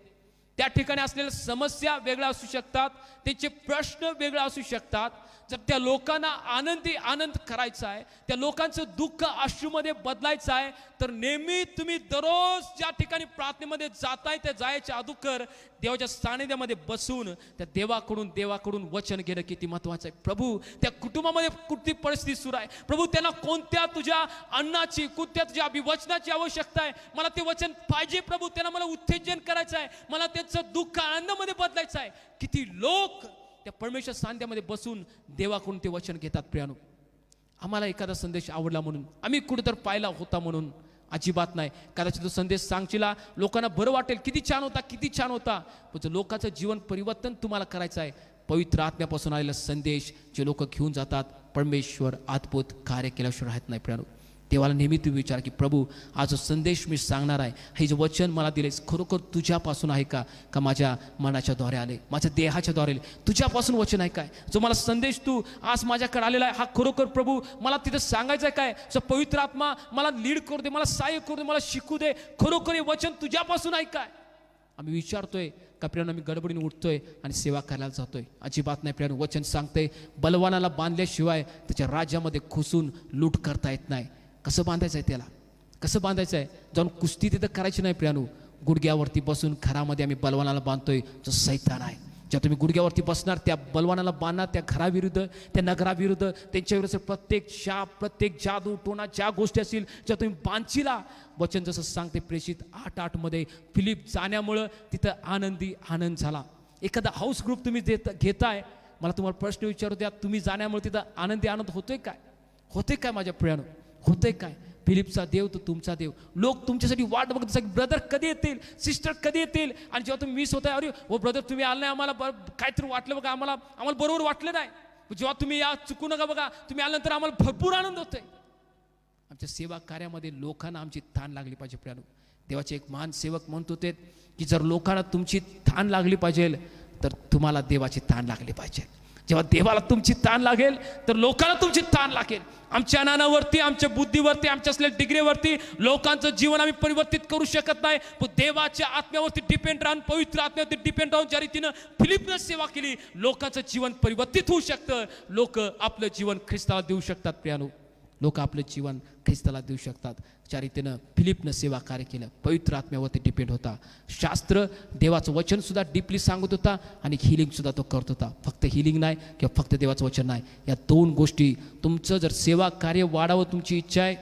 त्या ठिकाणी असलेल्या समस्या वेगळ्या असू शकतात, त्यांचे प्रश्न वेगळे असू शकतात. जर त्या लोकांना आनंदी आनंद करायचा आहे, त्या लोकांचं दुःख अश्रूमध्ये बदलायचं आहे, तर नेहमी तुम्ही दररोज ज्या ठिकाणी प्रार्थनेमध्ये जाताय त्या जायच्या अगोदर देवाच्या सानिध्यामध्ये बसून त्या देवाकडून वचन घेणं किती महत्वाचं आहे. प्रभू, त्या कुटुंबामध्ये कुठली परिस्थिती सुरू आहे, प्रभू त्यांना कोणत्या तुझ्या अन्नाची, कोणत्या तुझ्या अभिवचनाची आवश्यकता आहे, मला ते वचन पाहिजे प्रभू, त्यांना मला उत्तेजन करायचं आहे, मला त्यांचं दुःख आनंदामध्ये बदलायचं आहे. किती लोक त्या परमेश्वर सानिध्यामध्ये बसून देवाकडून ते वचन घेतात. प्रियानो, आम्हाला एखादा संदेश आवडला म्हणून, आम्ही कुठेतरी पाहिला होता म्हणून अजिबात नाही. कदाचित तो संदेश सांगशीला लोकांना बरं वाटेल, किती छान होता, पण लोकांचं जीवन परिवर्तन तुम्हाला करायचं आहे. पवित्र आत्म्यापासून आलेला संदेश जे लोक घेऊन जातात, परमेश्वर अद्भुत कार्य केल्याशिवाय राहत नाही. प्रियानो, देवाला नेहमी तुम्ही विचार की प्रभू, हा जो संदेश मी सांगणार आहे, हे जे वचन मला दिलेस खरोखर तुझ्यापासून आहे का माझ्या मनाच्या द्वारे आले, माझ्या देहाच्या द्वारे आले, तुझ्यापासून वचन आहे काय? जो मला संदेश तू आज माझ्याकडे आलेला आहे, हा खरोखर प्रभू मला तिथं सांगायचं आहे काय? जो पवित्र आत्मा मला लीड करू दे, मला सहाय्य करू दे, मला शिकू दे, खरोखर हे वचन तुझ्यापासून आहे काय? आम्ही विचारतोय का प्रियानो? आम्ही गडबडीने उठतोय आणि सेवा करायला जातोय? अजिबात नाही प्रियानो. वचन सांगतंय बलवानाला बांधल्याशिवाय त्याच्या राज्यामध्ये घुसून लूट करता येत नाही. कसं बांधायचं आहे त्याला? कसं बांधायचं आहे? जाऊन कुस्ती तिथं करायची नाही प्रियानू. गुडघ्यावरती बसून घरामध्ये आम्ही बलवानाला बांधतोय, जो सैतान आहे. ज्या तुम्ही गुडघ्यावरती बसणार त्या बलवानाला बांधणार, त्या घराविरुद्ध, त्या नगराविरुद्ध, त्यांच्याविरुद्ध प्रत्येक शाप, प्रत्येक जादू टोना ज्या गोष्टी असतील ज्या तुम्ही बांधशीला, वचन जसं सांगते प्रेषित 8:8 मध्ये, फिलिप जाण्यामुळं तिथं आनंदी आनंद झाला. एखादा हाऊस ग्रुप तुम्ही घेताय, मला तुम्हाला प्रश्न विचारू द्या, तुम्ही जाण्यामुळे तिथं आनंदी आनंद होतोय काय? होतोय काय माझ्या प्रियानो? होतंय काय? फिलिपचा देव तो तुमचा देव. लोक तुमच्यासाठी वाट बघत असतात, ब्रदर कधी येतील, सिस्टर कधी येतील. आणि जेव्हा तुम्ही मिस होताय, अरे ओ ब्रदर तुम्ही आलं नाही, आम्हाला काहीतरी वाटलं बघा, आम्हाला बरोबर वाटलं नाही. जेव्हा तुम्ही या चुकू नका बघा, तुम्ही आल्यानंतर आम्हाला भरपूर आनंद होतोय. आमच्या सेवा कार्यामध्ये लोकांना आमची ताण लागली पाहिजे प्रियानो. देवाचे एक महान सेवक म्हणत होते की जर लोकांना तुमची ताण लागली पाहिजे तर तुम्हाला देवाची ताण लागली पाहिजे. जेव्हा देवाला तुमची ताण लागेल तर लोकांना तुमची ताण लागेल. आमच्या ज्ञानावरती, आमच्या बुद्धीवरती, आमच्या असलेल्या डिग्रीवरती लोकांचं जीवन आम्ही परिवर्तित करू शकत नाही. पण देवाच्या आत्म्यावरती डिपेंड राहून, पवित्र आत्म्यावरती डिपेंड राहून ज्या रीतीनं फिलिपनं सेवा केली, लोकांचं जीवन परिवर्तित होऊ शकतं. लोक आपलं जीवन ख्रिस्ताला देऊ शकतात प्रियानो. लोक आपलं जीवन ख्रिस्ताला देऊ शकतात. ज्या रीतीनं फिलिपनं सेवा कार्य केलं, पवित्र आत्म्यावरती डिपेंड होता. शास्त्र, देवाचं वचन सुद्धा डीपली सांगत होता आणि हिलिंग सुद्धा तो करत होता. फक्त हिलिंग नाही किंवा फक्त देवाचं वचन नाही, या दोन गोष्टी. तुमचं जर सेवा कार्य वाढावं तुमची इच्छा आहे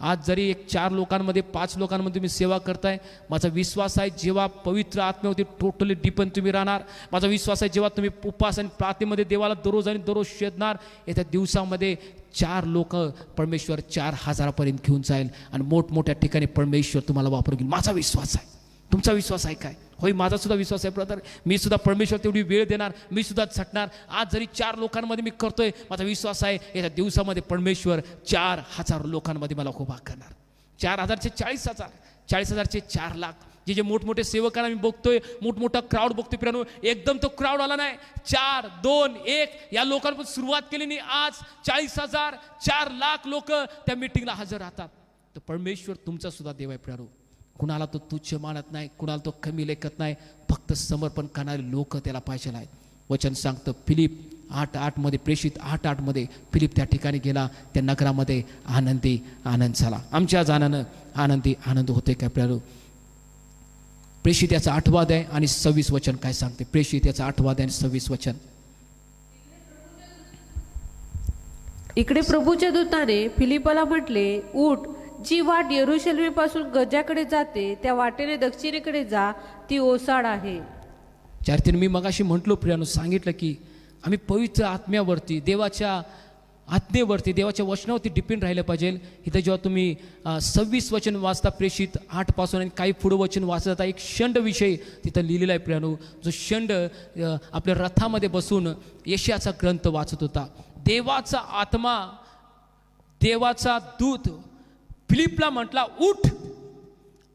आज जरी एक 4 लोकांमध्ये 5 लोकांमध्ये तुम्ही सेवा करताय, माझा विश्वास आहे जेव्हा पवित्र आत्म्यावरती टोटली डिपेंड तुम्ही राहणार, माझा विश्वास आहे जेव्हा तुम्ही उपवास आणि प्रार्थनेमध्ये देवाला दररोज आणि दररोज शोधणार, येत्या दिवसामध्ये 4 लोक परमेश्वर 4,000 घेऊन जाईल आणि मोठमोठ्या ठिकाणी परमेश्वर तुम्हाला वापरून घेईल. माझा विश्वास आहे. तुमचा विश्वास आहे काय? होय, माझा सुद्धा विश्वास आहे ब्रदर. मी सुद्धा परमेश्वर तेवढी वेळ देणार, मी सुद्धा झटणार. आज जरी 4 लोकांमध्ये मी करतोय, माझा विश्वास आहे येत्या दिवसामध्ये परमेश्वर 4,000 लोकांमध्ये मला उभा करणार. 4,000चे 40,000, 40,000चे 4 लाख. जे मोठमोठे सेवकांना मी बघतोय, मोठमोठा क्राऊड बघतोय पिरानो, एकदम तो क्राऊड आला नाही. 4, 2, 1 या लोकांपासून सुरुवात केली नाही. आज 40,000, 4 लाख लोक त्या मीटिंगला हजर राहतात. तर परमेश्वर तुमचा सुद्धा देव आहे पिरानो. कुणाला तो तुच्छ मानत नाही, कुणाला तो कमी लेखत नाही. फक्त समर्पण करणारे लोक त्याला पाहिजे आहेत. वचन सांगतं फिलिप 8:8 मध्ये, प्रेषित 8:8 मध्ये फिलिप त्या ठिकाणी गेला, त्या नगरामध्ये आनंदी आनंद झाला. आमच्या जाण्यानं आनंदी आनंद होते काय पिरानो? प्रेषित याचा 8वां अध्याय आणि 26 वचन काय सांगते? प्रेषित याचा 8वां अध्याय आणि 26 वचन. इकडे प्रभूच्या दूताने फिलिपाला म्हटले, उठ, जी वाट यरूशलेमेपासून गजाकडे जाते त्या वाटेने दक्षिणेकडे जा, ती ओसाड आहे. चारतीन मी मगाशी म्हटलो प्रियानो, सांगितलं की आम्ही पवित्र आत्म्यावरती, देवाच्या आत्मेवरती, देवाच्या वचनावरती डिपेंड राहिलं पाहिजे. इथं जेव्हा तुम्ही 26 वचन वाचता प्रेषित 8 पासून आणि काही पुढं वचन वाचता, एक षंड विषय तिथं लिहिलेला आहे प्रियानो. जो षंड आपल्या रथामध्ये बसून यशाचा ग्रंथ वाचत होता. देवाचा आत्मा, देवाचा दूत फिलिपला म्हटला, उठ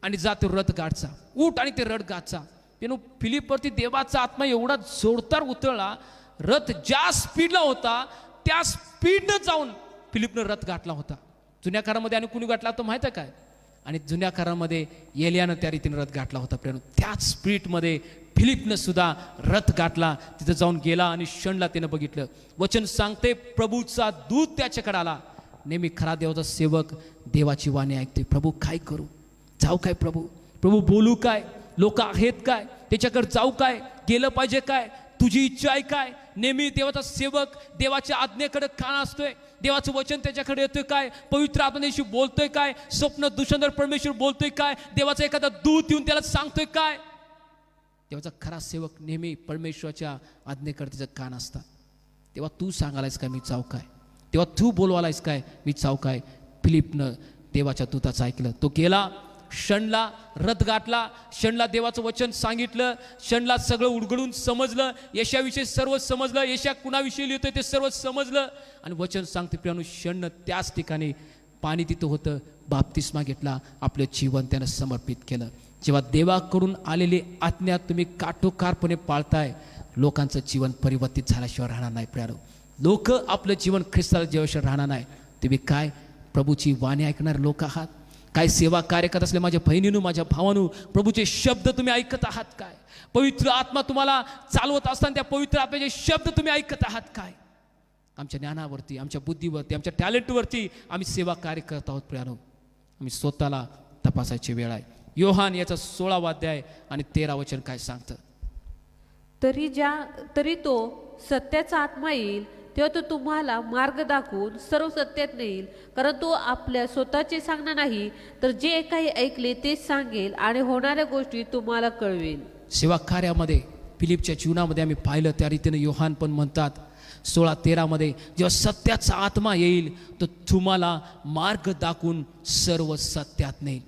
आणि जा तो रथ गाठचा. उठ आणि ते रथ गाठचा. तेव्हा फिलिपवरती देवाचा आत्मा एवढा जोरदार उतरला, रथ ज्या स्पीडला होता त्या स्पीडनं जाऊन फिलिपनं रथ गाठला होता. जुन्या काळामध्ये आणि कुणी गाठला तो माहित आहे काय? आणि जुन्या काळामध्ये एलियानं त्या रीतीने रथ गाठला होता प्रेरणू. त्याच स्पीडमध्ये फिलिपनं सुद्धा रथ गाठला. तिथं जाऊन गेला आणि क्षणला त्यानं बघितलं. वचन सांगते प्रभूचा दूत त्याच्याकडे आला. नेहमी खरा देवाचा सेवक देवाची वाणी ऐकते. प्रभू काय करू? जाऊ काय प्रभू? प्रभू बोलू काय? लोक आहेत काय? त्याच्याकडे जाऊ काय? गेलं पाहिजे काय? तुझी इच्छा आहे काय? नेहमी देवाचा सेवक देवाच्या आज्ञेकडे कान असतोय. देवाचं वचन त्याच्याकडे येतोय काय? पवित्र आत्म्याशी बोलतोय काय? स्वप्न दुसंदर परमेश्वर बोलतोय काय? देवाचा एखादा दूत येऊन त्याला सांगतोय काय? देवाचा खरा सेवक नेहमी परमेश्वराच्या आज्ञेकडे त्याचं कान असतात. तेव्हा तू सांगायलायस काय मी जाऊ काय? तेव्हा तू बोलवालायस काय मी जाऊ काय? फिलिपनं देवाच्या दूताचं ऐकलं. तो गेला, क्षणला रथ गाठला, क्षणला देवाचं वचन सांगितलं, क्षणला सगळं उलगडून समजलं. यशाविषयी सर्व समजलं, यशा कुणाविषयी लिहितोय ते सर्व समजलं. आणि वचन सांगते प्रियानो, क्षण त्याच ठिकाणी पाणी तिथं होतं, बाप्तिस्मा घेतला, आपलं जीवन त्यानं समर्पित केलं. जेव्हा देवाकडून आलेली आज्ञा तुम्ही काटोकारपणे पाळताय, लोकांचं जीवन परिवर्तित झाल्याशिवाय राहणार नाही प्रियानो. लोक आपलं जीवन ख्रिस्ताला जेव्हाशिवाय राहणार नाही. तुम्ही काय प्रभूची वाणी ऐकणारे लोक आहात? काय सेवा कार्य करत असले माझ्या बहिणीनू, माझ्या भावानू, प्रभूचे शब्द तुम्ही ऐकत आहात काय? पवित्र आत्मा तुम्हाला चालवत असताना त्या पवित्र आत्म्याचे शब्द तुम्ही ऐकत आहात काय? आमच्या ज्ञानावरती, आमच्या बुद्धीवरती, आमच्या टॅलेंटवरती आम्ही सेवा कार्य करत आहोत प्रियानो. आम्ही स्वतःला तपासायची वेळ आहे. योहान याचा 16वा अध्याय आणि 13 वचन काय सांगतं? तरी तो सत्याचा आत्मा येईल तेव्हा तो तुम्हाला मार्ग दाखवून सर्व सत्यात नेईल, कारण तो आपल्या स्वतःचे सांगणार नाही, तर जे काही ऐकले तेच सांगेल आणि होणाऱ्या गोष्टी तुम्हाला कळवेल. सेवा कार्यामध्ये फिलिपच्या जीवनामध्ये आम्ही पाहिलं त्या रीतीने योहान पण म्हणतात 16:13 मध्ये, जेव्हा सत्याचा आत्मा येईल तो तुम्हाला मार्ग दाखवून सर्व सत्यात नेईल.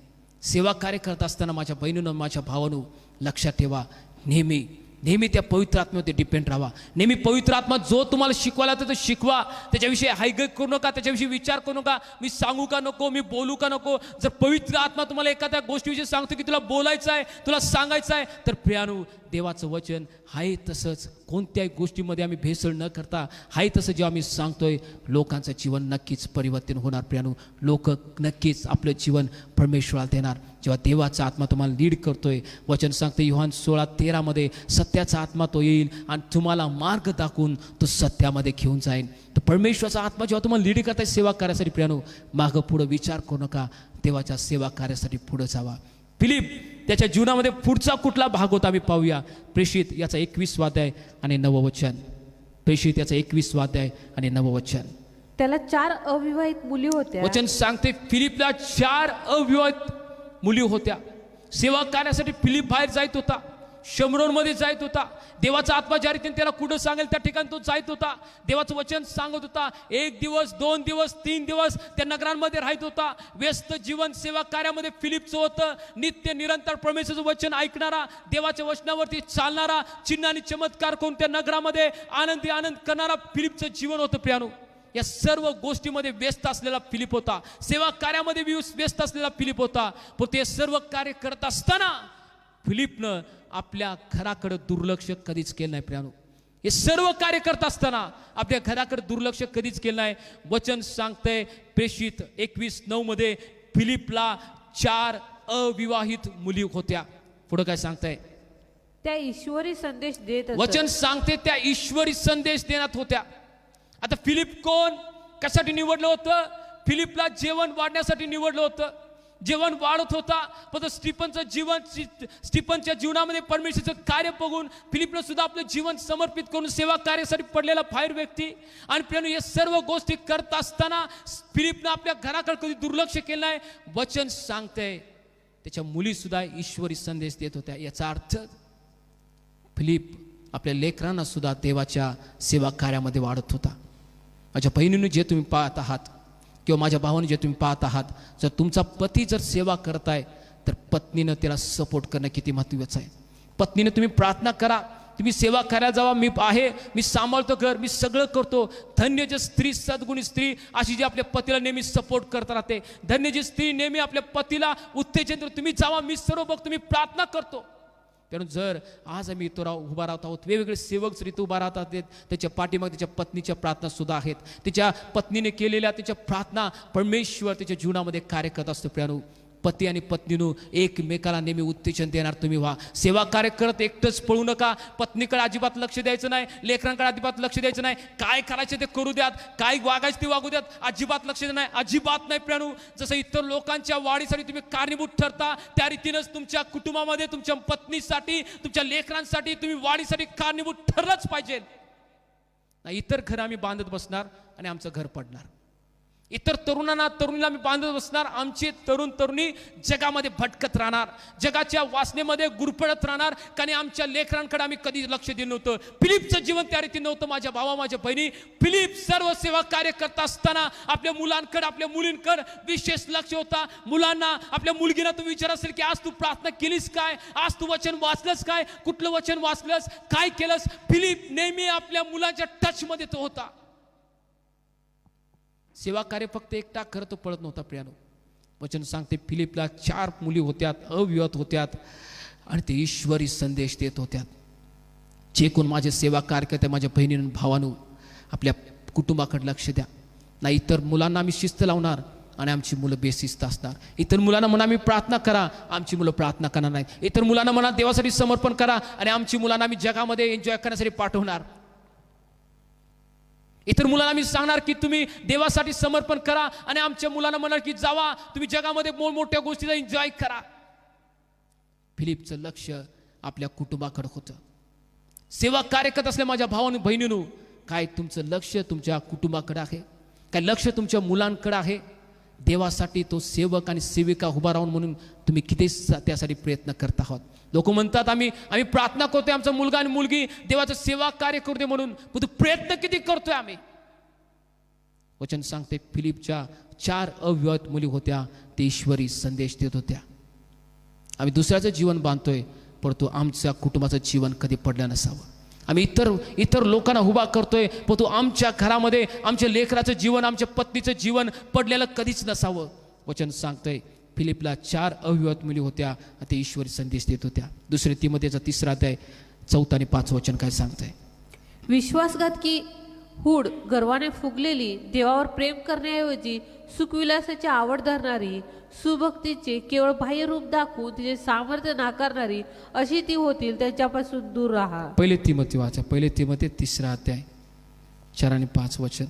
सेवा कार्य करत असताना माझ्या बहिणीनं, माझ्या भावानं लक्षात ठेवा, नेहमी नेहमी त्या पवित्र आत्म्यावरती डिपेंड राहा. नेहमी पवित्र आत्मा जो तुम्हाला शिकवायला तो शिकवा. त्याच्याविषयी हायगय करू नका, त्याच्याविषयी विचार करू नका, मी सांगू का नको, मी बोलू का नको. जर पवित्र आत्मा तुम्हाला एखाद्या गोष्टीविषयी सांगतो की तुला बोलायचं आहे, तुला सांगायचं आहे, तर प्रियानो देवाचं वचन आहे तसंच कोणत्याही गोष्टीमध्ये आम्ही भेसळ न करता आहे तसं जेव्हा आम्ही सांगतोय, लोकांचं जीवन नक्कीच परिवर्तन होणार प्रियानो. लोक नक्कीच आपलं जीवन परमेश्वराला देणार जेव्हा देवाचा आत्मा तुम्हाला लीड करतोय. वचन सांगते योहान 16:13 मध्ये, सत्याचा आत्मा तो येईल आणि तुम्हाला मार्ग दाखवून तो सत्यामध्ये घेऊन जाईल. तर परमेश्वराचा आत्मा जेव्हा तुम्हाला लीड करताय सेवा कार्यासाठी प्रियानो, मागं पुढं विचार करू नका, देवाच्या सेवा कार्यासाठी पुढे जावा. फिलिप त्याच्या जीवनामध्ये पुढचा कुठला भाग होता आम्ही पाहूया. प्रेषित याचा 21वा अध्याय आणि 9व वचन. प्रेषित याचा 21वा अध्याय आणि 9व वचन. त्याला 4 अविवाहित मुली होत्या. वचन सांगते फिलिपला 4 अविवाहित मुली होत्या. सेवा कार्यासाठी फिलिप बाहेर जात होता, शमरोन मध्ये जात होता. देवाचा आत्मा ज्या रीतीने त्याला कुठं सांगेल त्या ठिकाणी तो जात होता. देवाचं वचन सांगत होता. 1 दिवस 2 दिवस 3 दिवस त्या नगरांमध्ये राहत होता. व्यस्त जीवन सेवा कार्यामध्ये फिलिपचं होतं. नित्य निरंतर परमेश्वराचं वचन ऐकणारा, देवाच्या वचनावरती चालणारा, चिन्ह आणि चमत्कार करून त्या नगरामध्ये आनंद करणारा फिलिपचं जीवन होतं प्रियानो. या सर्व गोष्टीमध्ये व्यस्त असलेला फिलिप होता. सेवा कार्यामध्ये व्यस्त असलेला फिलिप होता. पण ते सर्व कार्य करत असताना फिलिपनं आपल्या घराकडे दुर्लक्ष कधीच केलं नाही प्रियानो. हे सर्व कार्य करत असताना आपल्या घराकडे दुर्लक्ष कधीच केलं नाही. वचन सांगतंय प्रेषित 21:9 मध्ये फिलिपला 4 अविवाहित मुली होत्या. पुढे काय सांगताय? त्या ईश्वरी संदेश देत असत. वचन सांगते त्या ईश्वरी संदेश देण्यात होत्या. आता फिलिप कोण, कशासाठी निवडलं होतं? फिलिपला जेवण वाढण्यासाठी निवडलं होतं. जेवण वाढत होता, पण स्टीफनच्या जीवनामध्ये परमेश्वराचं कार्य बघून फिलिपनं सुद्धा आपलं जीवन समर्पित करून सेवा कार्यासाठी पडलेला फायर व्यक्ती. आणि प्रियानो, हे सर्व गोष्टी करत असताना फिलिपनं आपल्या घराकडे कधी दुर्लक्ष केलं नाही. वचन सांगतंय त्याच्या मुली सुद्धा ईश्वरी संदेश देत होत्या. याचा अर्थ फिलिप आपल्या लेकरांना सुद्धा देवाच्या सेवा कार्यामध्ये वाढत होता. माझ्या बहिणीनं जे तुम्ही पाहत आहात किंवा माझ्या भावाने जे तुम्ही पाहत आहात, जर तुमचा पती जर सेवा करताय तर पत्नीनं त्याला सपोर्ट करणं किती महत्त्वाचं आहे. पत्नीने तुम्ही प्रार्थना करा, तुम्ही सेवा करायला जावा. मी सांभाळतो घर, मी सगळं करतो. धन्य जे स्त्री, सद्गुणी स्त्री अशी जी आपल्या पतीला नेहमी सपोर्ट करत राहते. धन्य जी स्त्री नेहमी आपल्या पतीला उत्तेजन, तुम्ही जावा, मी सर्व बघतो, मी प्रार्थना करतो. त्यानं जर आज आम्ही इथं उभा राहत आहोत, वेगवेगळे सेवक जर इथं उभा राहतात, त्याच्या पाठीमागे त्याच्या पत्नीच्या प्रार्थना सुद्धा आहेत. त्याच्या पत्नीने केलेल्या त्याच्या प्रार्थना परमेश्वर त्याच्या जीवनामध्ये कार्य करत असतो. प्रियानो, पती आणि पत्नीनं एकमेकाला नेहमी उत्तेजन देणार तुम्ही व्हा. सेवा कार्य करत एकटंच पळू नका. पत्नीकडे अजिबात लक्ष द्यायचं नाही, लेकरांकडे अजिबात लक्ष द्यायचं नाही. काय करायचं ते करू द्यात, काय वागायचं ते वागू द्यात, अजिबात लक्ष द्या नाही, अजिबात नाही. प्रियानो, जसं इतर लोकांच्या वाढीसाठी तुम्ही कारणीभूत ठरता, त्या रीतीनंच तुमच्या कुटुंबामध्ये तुमच्या पत्नीसाठी, तुमच्या लेकरांसाठी तुम्ही वाढीसाठी कारणीभूत ठरलंच पाहिजे. नाही इतर घर आम्ही बांधत बसणार आणि आमचं घर पडणार. इतर तरुणीला आम्ही बांधत बसणार, आमचे तरुण तरुणी जगामध्ये भटकत राहणार, जगाच्या वासनेमध्ये गुरफटत राहणार. कारण आमच्या लेकरांकडे आम्ही कधी लक्ष दिलं नव्हतं. फिलिपचं जीवन त्या रीती नव्हतं. माझ्या भावा, माझ्या बहिणी, फिलिप सर्व सेवा कार्य करत असताना आपल्या मुलांकडे, आपल्या मुलींकडे विशेष लक्ष होता. मुलांना, आपल्या मुलगीला तुम्ही विचार असेल की आज तू प्रार्थना केलीस काय, आज तू वचन वाचलंस काय, कुठलं वचन वाचलंस, काय केलंस. फिलिप नेहमी आपल्या मुलांच्या टचमध्ये तो होता. सेवा कार्य फक्त एकटा करतो पळत नव्हता. प्रियानो, वचन सांगते फिलिपला 4 मुली होत्यात, अविवाहित होत्यात आणि ते ईश्वरी संदेश देत होत्यात. जे कोण माझे सेवा कार्य करते, माझ्या बहिणीनं भावानं, आपल्या कुटुंबाकडे लक्ष द्या. नाही इतर मुलांना आम्ही शिस्त लावणार आणि आमची मुलं बेशिस्त असणार. इतर मुलांना म्हणा आम्ही प्रार्थना करा, आमची मुलं प्रार्थना करणार नाहीत. इतर मुलांना म्हणा देवासाठी समर्पण करा आणि आमची मुलांना आम्ही जगामध्ये एन्जॉय करण्यासाठी पाठवणार. इतर मुलांना मी सांगणार की तुम्ही देवासाठी समर्पण करा आणि आमच्या मुलांना म्हणणार की जावा, तुम्ही जगामध्ये मोठमोठ्या गोष्टीला एन्जॉय करा. फिलिपचं लक्ष आपल्या कुटुंबाकडे होतं. सेवा कार्य करत असल्या माझ्या भावाने बहिणीनो, काय तुमचं लक्ष तुमच्या कुटुंबाकडे आहे? काय लक्ष तुमच्या मुलांकडे आहे? देवासाठी तो सेवक आणि सेविका उभा राहून म्हणून तुम्ही किती त्यासाठी प्रयत्न करत आहात? लोक म्हणतात आम्ही प्रार्थना करतोय, आमचा मुलगा आणि मुलगी देवाचं सेवा कार्य करते म्हणून, पण प्रयत्न किती करतोय आम्ही? वचन सांगते फिलिपच्या 4 अविवाहित मुली होत्या, ते ईश्वरी संदेश देत होत्या. आम्ही दुसऱ्याचं जीवन बांधतोय, परंतु आमच्या कुटुंबाचं जीवन कधी पडलं नसावं. आम्ही इतर लोकांना उभा करतोय, परंतु आमच्या घरामध्ये आमच्या लेकराचं जीवन, आमच्या पत्नीचं जीवन पडलेलं कधीच नसावं. वचन सांगतंय फिलिपला 4 अविवाहित मुली होत्या, ते ईश्वरी संदेश देत होत्या. 2 तिमोथेचा 3 अध्याय 4 आणि 5 वचन काय सांगतंय? विश्वासघातकी हूड गर्वाने फुगलेली, देवावर प्रेम करण्याऐवजी सुखविलासाची आवड धरणारी, सुभक्तीचे केवळ बाह्य रूप दाखवून तिचे सामर्थ्य नाकारणारी अशी ती होतील, त्यांच्यापासून दूर राहा. 1 तिमोथी वाचा, 1 तिमोथी 3 अध्याय 4 आणि 5 वचन.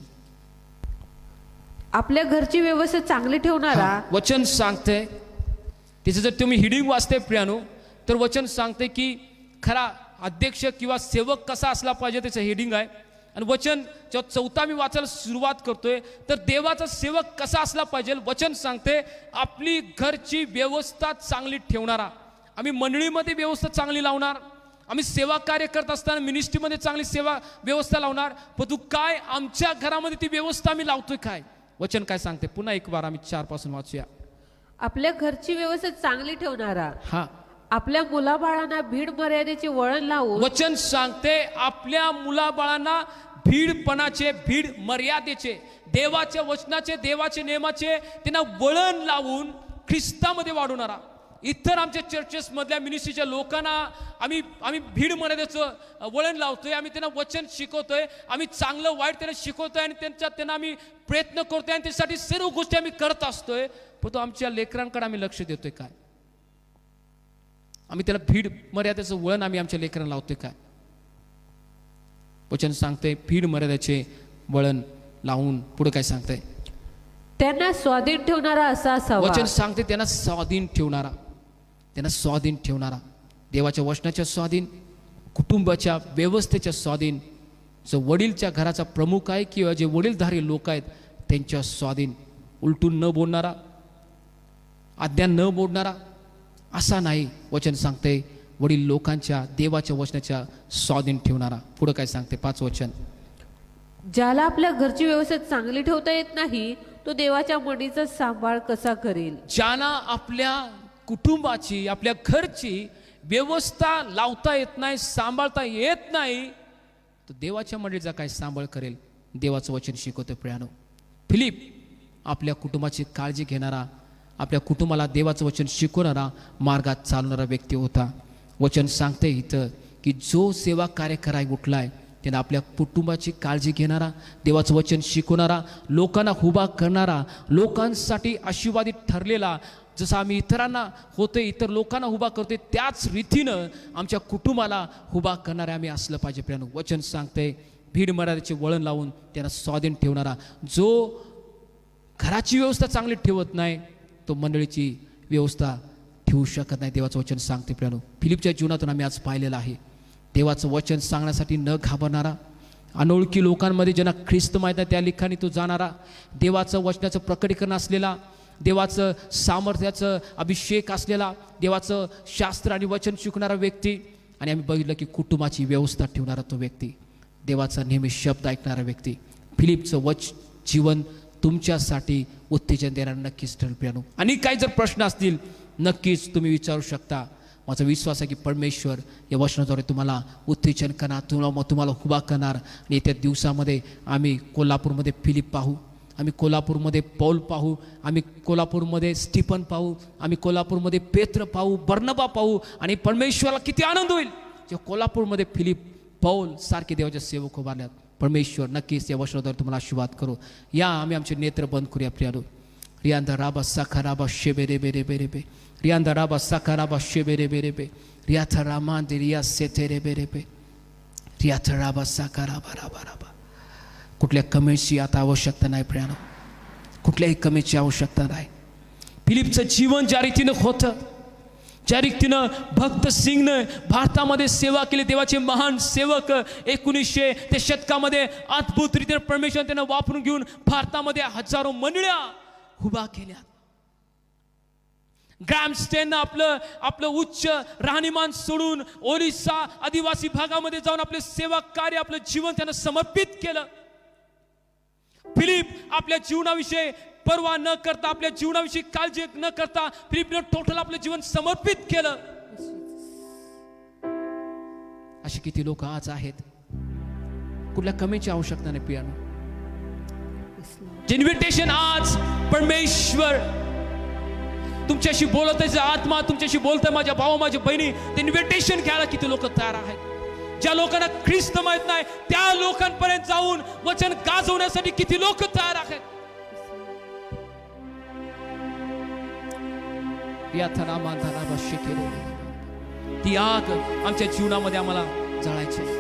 आपल्या घरची व्यवस्था चांगली ठेवणारा वचन सांगते. तिचं जर तुम्ही हिडिंग वाचते प्रियानो, तर वचन सांगते की खरा अध्यक्ष किंवा सेवक कसा असला पाहिजे, त्याचं हेडिंग आहे आणि वचन जेव्हा 4 मी वाचायला सुरुवात करतोय तर देवाचा सेवक कसा असला पाहिजे. वचन सांगते आपली घरची व्यवस्था चांगली ठेवणारा. आम्ही मंडळीमध्ये व्यवस्था चांगली लावणार, आम्ही सेवा कार्य करत असताना मिनिस्ट्रीमध्ये चांगली सेवा व्यवस्था लावणार. पण तू काय आमच्या घरामध्ये ती व्यवस्था आम्ही लावतोय काय. वचन काय सांगते पुन्हा एक बार आम्ही 4 पासून वाचूया. आपल्या घरची व्यवस्था चांगली ठेवणारा, हा आपल्या मुलाबाळांना भीड मर्यादेचे वळण लावून. वचन सांगते आपल्या मुलाबाळांना भीडपणाचे, भीड मर्यादेचे, देवाच्या वचनाचे, देवाचे नियमाचे त्यांना वळण लावून ख्रिस्तामध्ये वाढवणारा. इतर आमच्या चर्चेस मधल्या मिनिस्ट्रीच्या लोकांना आम्ही भीड मर्यादेचं वळण लावतोय, आम्ही त्यांना वचन शिकवतोय, आम्ही चांगलं वाईट त्यांना शिकवतोय आणि त्यांना आम्ही प्रयत्न करतोय आणि त्यासाठी सर्व गोष्टी आम्ही करत असतोय. पण तो आमच्या लेकरांकडे आम्ही लक्ष देतोय काय. आम्ही त्याला भीड मर्यादेचं वळण आम्ही आमच्या लेकरांना लावतोय काय. वचन सांगते भीड मर्यादेचे वळण लावून पुढे काय सांगते त्यांना स्वाधीन ठेवणारा असा असावा. वचन सांगते त्यांना स्वाधीन ठेवणारा, त्यांना स्वाधीन ठेवणारा. देवाच्या वचनाच्या स्वाधीन, कुटुंबाच्या व्यवस्थेच्या स्वाधीन, जो वडीलच्या घराचा प्रमुख आहे किंवा जे वडीलधारी लोक आहेत त्यांच्या स्वाधीन. उलटून न बोलणारा, आज्ञा न मोडणारा असा नाही. वचन सांगते वडील लोकांच्या देवाच्या वचनाच्या स्वाधीन ठेवणारा. पुढे काय सांगते 5 वचन. ज्याला आपल्या घरची व्यवस्था चांगली ठेवता येत नाही तो देवाच्या मडीचा सांभाळ कसा करेल. ज्याला आपल्या कुटुंबाची, आपल्या घरची व्यवस्था लावता येत नाही, सांभाळता येत नाही, तो देवाच्या मंडळीचा काय सांभाळ करेल. देवाचं वचन शिकवते प्रियानो. फिलिप आपल्या कुटुंबाची काळजी घेणारा, आपल्या कुटुंबाला देवाचं वचन शिकवणारा, मार्गात चालणारा व्यक्ती होता. वचन सांगते इथं की जो सेवा कार्य कराय उठलाय त्यानं आपल्या कुटुंबाची काळजी घेणारा, देवाचं वचन शिकवणारा, लोकांना उभा करणारा, लोकांसाठी आशीर्वादित ठरलेला. जसं आम्ही इतरांना होते, इतर लोकांना उभा करतोय त्याच रीतीनं आमच्या कुटुंबाला उभा करणारे आम्ही असलं पाहिजे प्रियानो. वचन सांगते भीड मर्यादेचे वळण लावून त्यांना स्वाधीन ठेवणारा. जो घराची व्यवस्था चांगली ठेवत नाही तो मंडळीची व्यवस्था ठेवू शकत नाही. देवाचं वचन सांगते प्रियानो. फिलिपच्या जीवनातून आम्ही आज पाहिलेलं आहे. देवाचं वचन सांगण्यासाठी न घाबरणारा, अनोळखी लोकांमध्ये ज्यांना ख्रिस्त माहीत आहे त्या लिखाणी तो जाणारा, देवाचं वचनाचं प्रकटीकरण असलेला, देवाचं सामर्थ्याचं अभिषेक असलेला, देवाचं शास्त्र आणि वचन शिकणारा व्यक्ती. आणि आम्ही बघितलं की कुटुंबाची व्यवस्था ठेवणारा तो व्यक्ती, देवाचा नेहमी शब्द ऐकणारा व्यक्ती. फिलिपचं जीवन तुमच्यासाठी उत्तेजन देणारं नक्कीच ठरेल प्रियानो. आणि काही जर प्रश्न असतील नक्कीच तुम्ही विचारू शकता. माझा विश्वास आहे की परमेश्वर या वचनाद्वारे तुम्हाला उत्तेजन करणार, तुम्हाला उभा करणार. आणि येत्या दिवसामध्ये आम्ही कोल्हापूरमध्ये फिलिप पाहू, आम्ही कोल्हापूरमध्ये पौल पाहू, आम्ही कोल्हापूरमध्ये स्टीफन पाहू, आम्ही कोल्हापूरमध्ये पेत्र पाहू, बर्नबा पाहू. आणि परमेश्वराला किती आनंद होईल जेव्हा कोल्हापूरमध्ये फिलिप, पौल सारखे देवाचे सेवक उभारल्यात. परमेश्वर नक्कीच या वचनाद्वारे तुम्हाला आशीर्वाद करू. या आम्ही आमचे नेत्र बंद करूया प्रियानो. रियांदा राबा साखा राबा शेबे रे बे रे बे रे बे, रियांदा राबा साखा राबा शेबे रे बे रे बे, रियाथा रामा दे रिया सेथे रे बे रे बे, रियाथा राबा साखा राबा राबा राबा. कुठल्या कमेची आता आवश्यकता नाही प्रियानो, कुठल्याही कमेची आवश्यकता नाही. फिलिपचं जीवन ज्या रीतीनं होतं, ज्या रीतीनं भक्त सिंगनं भारतामध्ये सेवा केली, देवाचे महान सेवक 1900 ते शतकामध्ये अद्भुत रीतीने परमेश्वर त्यांना वापरून घेऊन भारतामध्ये हजारो मंडळ्या उभा केल्या. ग्रॅमस्टेननं आपलं उच्च राहणीमान सोडून ओरिसा आदिवासी भागामध्ये जाऊन आपले सेवा कार्य, आपलं जीवन त्यांना समर्पित केलं. फिलिप आपल्या जीवनाविषयी पर्वा न करता, आपल्या जीवनाविषयी काळजी न करता फिलिपनं टोटल आपलं जीवन समर्पित केलं. असे किती लोक आज आहेत, कुठल्या कमीची आवश्यकता नाही प्रियानो. इन्व्हिटेशन आज परमेश्वर तुमच्याशी बोलत आहे, आत्मा तुमच्याशी बोलतोय. माझ्या भावा, माझ्या बहिणी, ते इन्व्हिटेशन घ्यायला किती लोक तयार आहेत. ज्या लोकांना ख्रिस्त माहित नाही त्या लोकांपर्यंत जाऊन वचन गाजवण्यासाठी किती लोक तयार आहेत. ती आग आमच्या जीवनामध्ये आम्हाला जळायची आहे,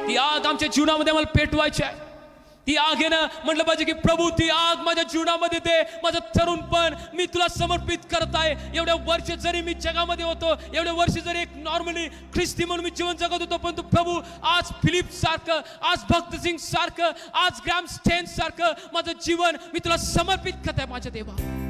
ती आग आमच्या जीवनामध्ये आम्हाला पेटवायची आहे. ती आग आहे ना, म्हटलं पाहिजे की प्रभू ती आग माझ्या जीवनामध्ये दे. माझं तरुणपण मी तुला समर्पित करत आहे. एवढ्या वर्ष जरी मी जगामध्ये होतो, एवढ्या वर्ष जरी एक नॉर्मली ख्रिस्ती म्हणून मी जीवन जगत होतो, पण तू प्रभू आज फिलिप सारखं, आज भक्त सिंग सारखं, आज ग्रॅम स्टेन सारखं माझं जीवन मी तुला समर्पित करत आहे माझ्या देवा.